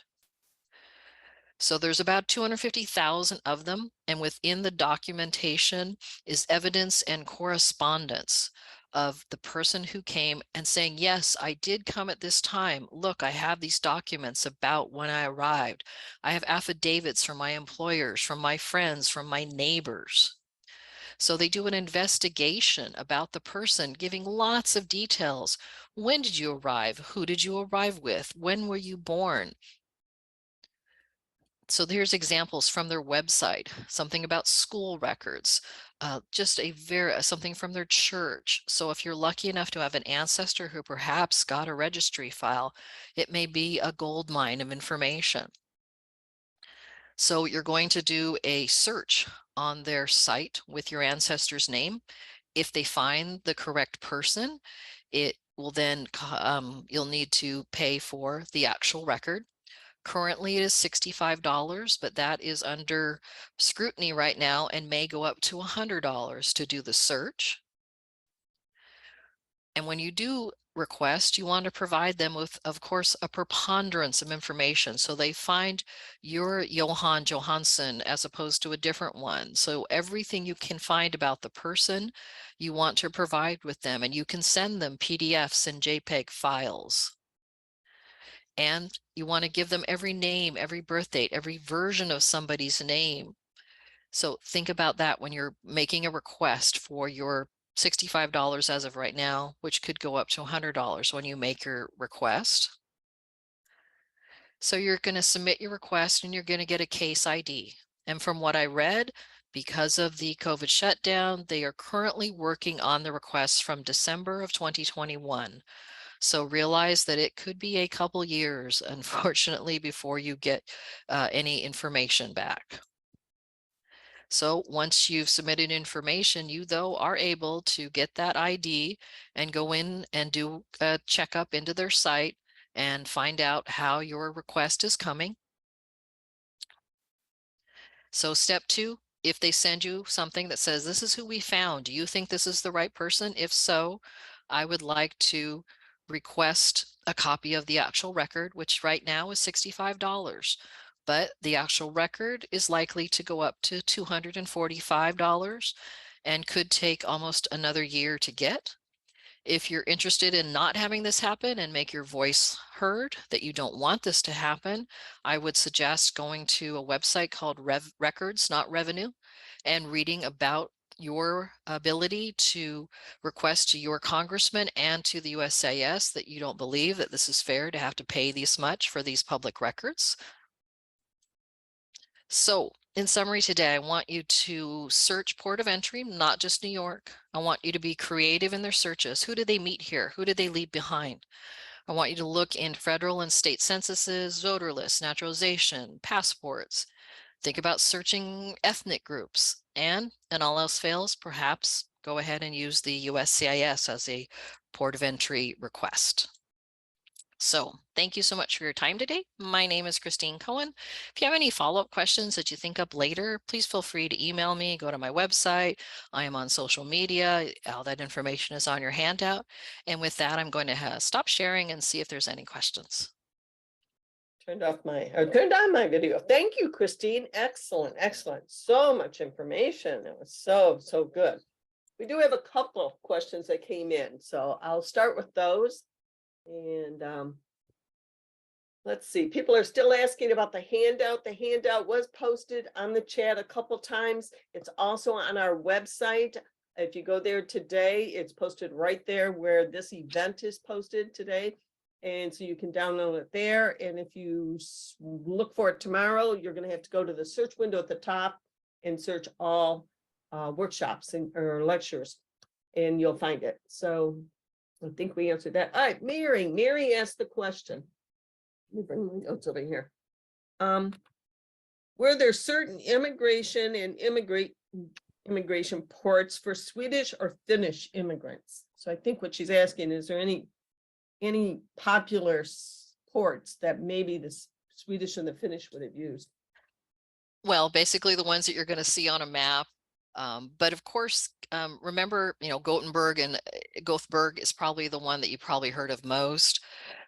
So there's about 250,000 of them, and within the documentation is evidence and correspondence of the person who came and saying, yes, I did come at this time. Look, I have these documents about when I arrived. I have affidavits from my employers, from my friends, from my neighbors. So they do an investigation about the person, giving lots of details. When did you arrive? Who did you arrive with? When were you born? So here's examples from their website, something about school records, just something from their church. So if you're lucky enough to have an ancestor who perhaps got a registry file, it may be a gold mine of information. So you're going to do a search on their site with your ancestor's name, if they find the correct person, it will then, you'll need to pay for the actual record. Currently, it is $65, but that is under scrutiny right now and may go up to $100 to do the search. And when you do request, you want to provide them with, of course, a preponderance of information. So they find your Johan Johansson as opposed to a different one. So everything you can find about the person, you want to provide with them, and you can send them PDFs and JPEG files. And you want to give them every name, every birth date, every version of somebody's name. So think about that when you're making a request for your $65 as of right now, which could go up to $100 when you make your request. So you're going to submit your request and you're going to get a case ID. And from what I read, because of the COVID shutdown, they are currently working on the requests from December of 2021. So realize that it could be a couple years, unfortunately, before you get any information back. So once you've submitted information, you though are able to get that ID and go in and do a checkup into their site and find out how your request is coming. So step 2, if they send you something that says, this is who we found, do you think this is the right person? If so, I would like to request a copy of the actual record, which right now is $65. But the actual record is likely to go up to $245 and could take almost another year to get. If you're interested in not having this happen and make your voice heard, that you don't want this to happen, I would suggest going to a website called Records, Not Revenue, and reading about your ability to request to your congressman and to the USCIS that you don't believe that this is fair to have to pay this much for these public records. So in summary today, I want you to search port of entry, not just New York. I want you to be creative in their searches. Who did they meet here? Who did they leave behind? I want you to look in federal and state censuses, voter lists, naturalization, passports. Think about searching ethnic groups, and all else fails, perhaps go ahead and use the USCIS as a port of entry request. So thank you so much for your time today. My name is Christine Cohen. If you have any follow-up questions that you think up later, please feel free to email me, go to my website. I am on social media. All that information is on your handout. And with that, I'm going to stop sharing and see if there's any questions. Turned on my video. Thank you, Christine. Excellent, excellent. So much information. It was so good. We do have a couple of questions that came in, so I'll start with those. And let's see, people are still asking about the handout. The handout was posted on the chat a couple times. It's also on our website. If you go there today, it's posted right there where this event is posted today. And so you can download it there. And if you look for it tomorrow, you're going to have to go to the search window at the top and search all workshops or lectures, and you'll find it. So I think we answered that. All right, Mary asked the question. Let me bring my notes over here. Were there certain immigration and immigration ports for Swedish or Finnish immigrants? So I think what she's asking, is there any popular ports that maybe the Swedish and the Finnish would have used? Well, basically the ones that you're going to see on a map. But of course, remember, Gothenburg is probably the one that you probably heard of most,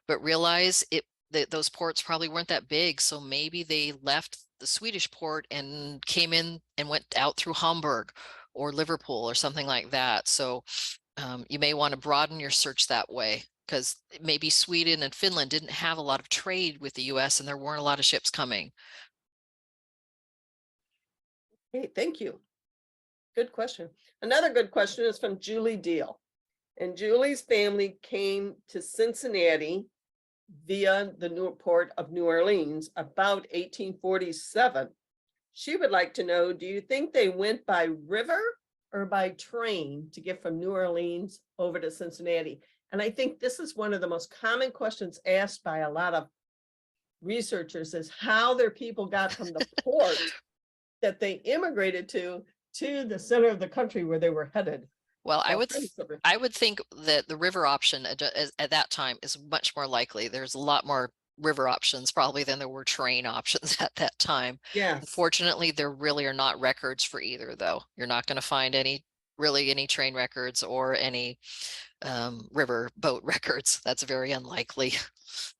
but realize that those ports probably weren't that big. So maybe they left the Swedish port and came in and went out through Hamburg or Liverpool or something like that. So you may want to broaden your search that way, because maybe Sweden and Finland didn't have a lot of trade with the US and there weren't a lot of ships coming. Hey, thank you. Good question. Another good question is from Julie Deal. And Julie's family came to Cincinnati via the new port of New Orleans about 1847. She would like to know, do you think they went by river or by train to get from New Orleans over to Cincinnati? And I think this is one of the most common questions asked by a lot of researchers, is how their people got from the port that they immigrated to the center of the country where they were headed. Well, Well, thanks, Silver. I would think that the river option at that time is much more likely. There's a lot more river options probably than there were train options at that time. Yes. Unfortunately, there really are not records for either, though. You're not going to find any train records or any river boat records. That's very unlikely.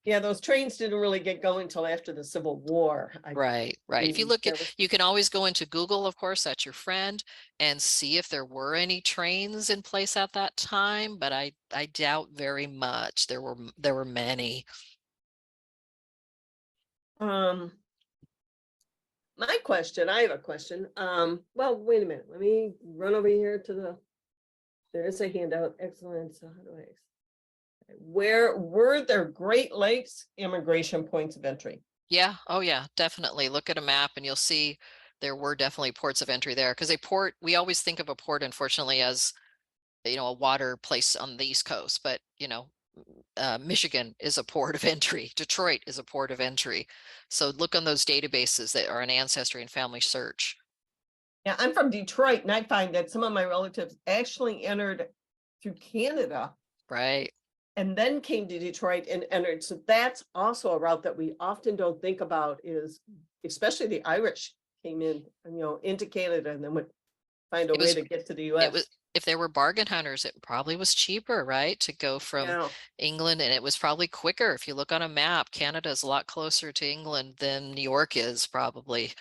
Yeah, those trains didn't really get going till after the Civil War. Right. If you look there at, was- you can always go into Google, of course, that's your friend, and see if there were any trains in place at that time, but I doubt very much. There were many. My question, I have a question. Well, wait a minute. Let me run over here to there is a handout. Excellent. So how do I? Where were there Great Lakes immigration points of entry? Yeah. Oh yeah, definitely. Look at a map and you'll see there were definitely ports of entry there, because we always think of a port, unfortunately, as, a water place on the East Coast, but Michigan is a port of entry. Detroit is a port of entry. So look on those databases that are in Ancestry and Family Search. Yeah, I'm from Detroit, and I find that some of my relatives actually entered through Canada. Right. And then came to Detroit and entered. So that's also a route that we often don't think about, is especially the Irish came in, into Canada and then would find a way to get to the US. If there were bargain hunters, it probably was cheaper, right, to go from England, and it was probably quicker. If you look on a map, Canada is a lot closer to England than New York is probably.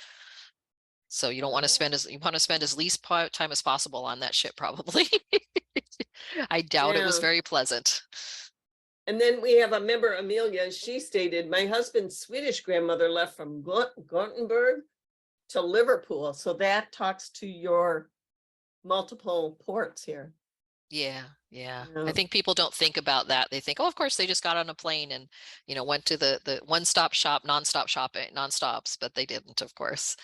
So you don't want to spend you want to spend as least time as possible on that ship, probably. I doubt it was very pleasant. And then we have a member, Amelia. She stated, my husband's Swedish grandmother left from Gothenburg to Liverpool. So that talks to your multiple ports here. Yeah. I think people don't think about that. They think, oh, of course, they just got on a plane and, went to the one-stop shop, non-stops, but they didn't, of course.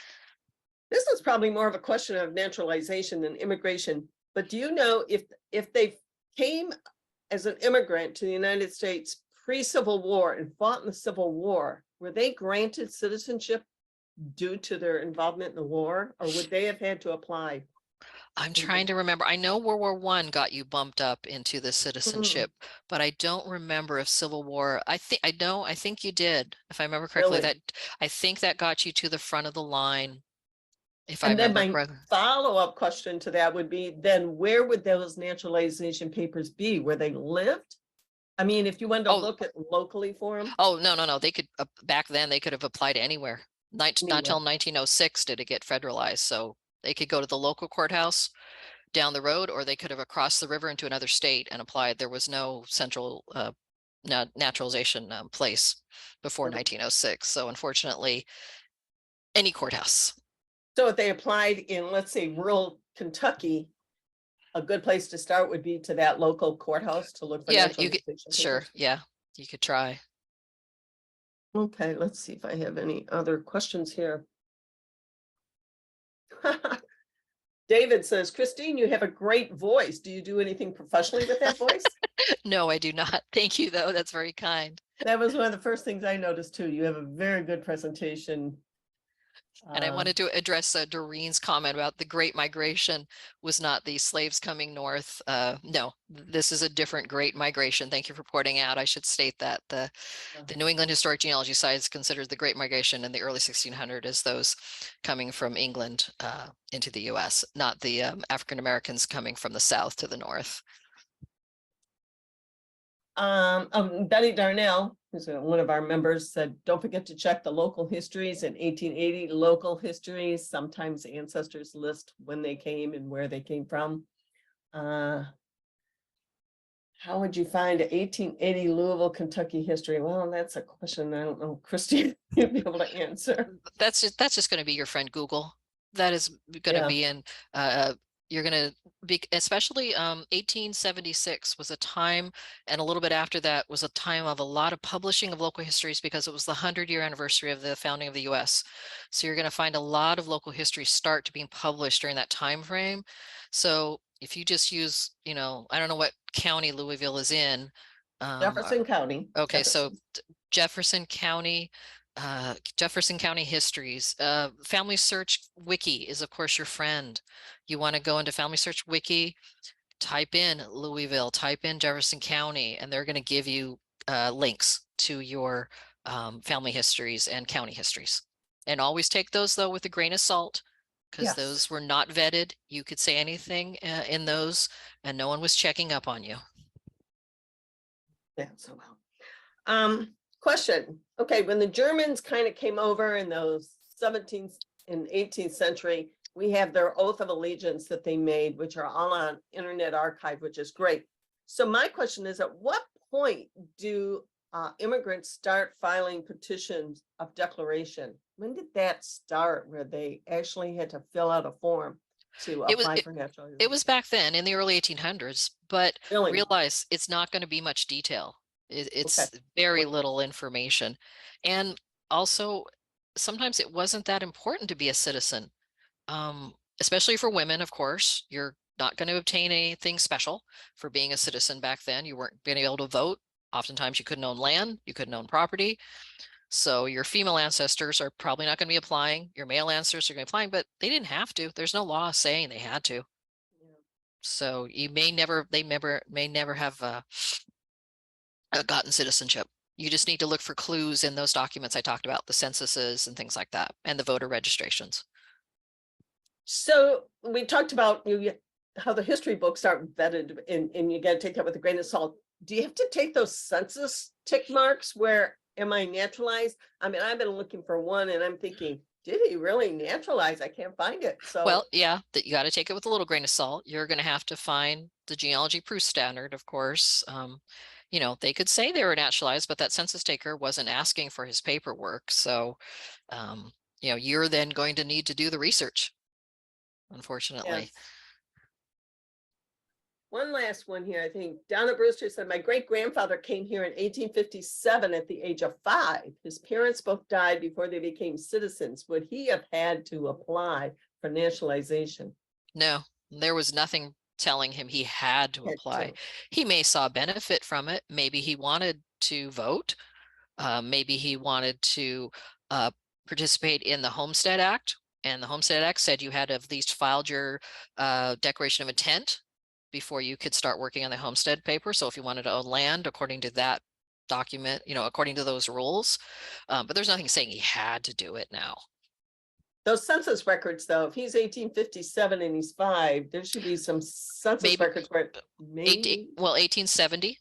This is probably more of a question of naturalization than immigration. But do you know if they came as an immigrant to the United States pre-Civil War and fought in the Civil War, were they granted citizenship due to their involvement in the war, or would they have had to apply? I'm trying to remember. I know World War I got you bumped up into the citizenship, but I don't remember if Civil War. I think you did, if I remember correctly. Really? I think that got you to the front of the line. If I And then remember my correctly. follow-up question to that would be, then where would those naturalization papers be? Where they lived? I mean, if you went to look at locally for them? Oh, no. They could, back then, they could have applied anywhere. Not until 1906 did it get federalized. So they could go to the local courthouse down the road, or they could have across the river into another state and applied. There was no central naturalization place before 1906. So unfortunately, any courthouse. So if they applied in, let's say, rural Kentucky, a good place to start would be to that local courthouse to look for naturalization. Sure. Yeah, you could try. Okay, let's see if I have any other questions here. David says, Christine, you have a great voice. Do you do anything professionally with that voice? No, I do not. Thank you, though. That's very kind. That was one of the first things I noticed, too. You have a very good presentation. And I wanted to address Doreen's comment about the Great Migration was not the slaves coming north. No, this is a different Great Migration. Thank you for pointing out. I should state that the New England Historic Genealogy Society considers the Great Migration in the early 1600s as those coming from England into the U.S., not the African Americans coming from the south to the north. Betty Darnell, who's one of our members, said, don't forget to check the local histories in 1880 local histories. Sometimes ancestors list when they came and where they came from. How would you find 1880 Louisville, Kentucky history? Well, that's a question I don't know, Christine, you'd be able to answer. That's just going to be your friend Google. That is going to be in you're going to be, especially 1876 was a time, and a little bit after that was a time of a lot of publishing of local histories, because it was the 100-year anniversary of the founding of the US. So you're going to find a lot of local history start to being published during that time frame. So if you just use, I don't know what county Louisville is in. Jefferson County. Okay, so Jefferson County histories. Family Search Wiki is, of course, your friend. You want to go into Family Search Wiki, type in Louisville, type in Jefferson County, and they're going to give you links to your family histories and county histories. And always take those though with a grain of salt, because Yes. those were not vetted. You could say anything in those, and no one was checking up on you. Yeah, so well. Question. Okay, when the Germans kind of came over in those 17th and 18th century, we have their oath of allegiance that they made, which are all on Internet Archive, which is great. So my question is, at what point do immigrants start filing petitions of declaration? When did that start, where they actually had to fill out a form to apply for naturalization? It was back then in the early 1800s, but Really? realize it's not going to be much detail. It's Okay. very little information. And also, sometimes it wasn't that important to be a citizen, especially for women, of course. You're not going to obtain anything special for being a citizen back then. You weren't going to be able to vote. Oftentimes you couldn't own land, you couldn't own property. So your female ancestors are probably not going to be applying. Your male ancestors are going to be applying, but they didn't have to. There's no law saying they had to. So you may never have gotten citizenship. You just need to look for clues in those documents I talked about, the censuses and things like that, and the voter registrations. So we talked about how the history books aren't vetted, and you got to take that with a grain of salt. Do you have to take those census tick marks where am I naturalized? I mean, I've been looking for one and I'm thinking, did he really naturalize? I can't find it. So well, yeah, that you got to take it with a little grain of salt. You're going to have to find the genealogy proof standard, of course. You know, they could say they were naturalized, but that census taker wasn't asking for his paperwork. So, you know, you're then going to need to do the research, unfortunately. yes. One last one here. I think Donna Brewster said, my great-grandfather came here in 1857 at the age of 5. His parents both died before they became citizens. Would he have had to apply for nationalization? No, there was nothing telling him he had to apply. He may saw benefit from it. Maybe he wanted to vote. Maybe he wanted to participate in the Homestead Act. And the Homestead Act said you had to have at least filed your declaration of intent before you could start working on the homestead paper. So if you wanted to own land according to that document, you know, according to those rules, but there's nothing saying he had to do it now. Those census records, though, if he's 1857 and he's 5, there should be some census records where maybe. 1870.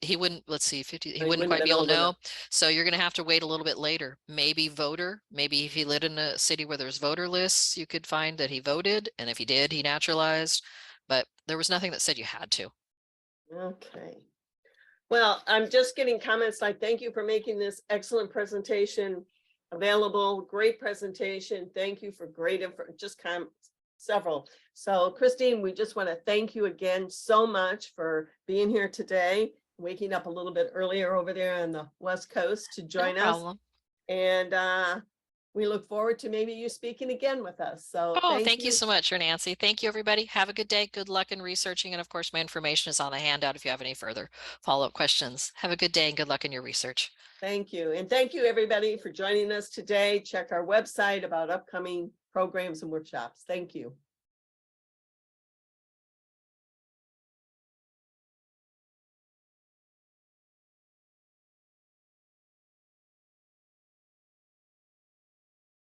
He wouldn't, let's see, 50, he wouldn't quite be able to know. So you're going to have to wait a little bit later. Maybe voter, maybe if he lived in a city where there's voter lists, you could find that he voted. And if he did, he naturalized. But there was nothing that said you had to. Okay. Well, I'm just getting comments like, thank you for making this excellent presentation available. Great presentation. Thank you for great info. Just several. So Christine, we just want to thank you again so much for being here today, waking up a little bit earlier over there on the West Coast to join us. And we look forward to maybe you speaking again with us. So thank you so much, Nancy. Thank you, everybody. Have a good day. Good luck in researching. And of course, my information is on the handout if you have any further follow-up questions. Have a good day and good luck in your research. Thank you. And thank you, everybody, for joining us today. Check our website about upcoming programs and workshops. Thank you.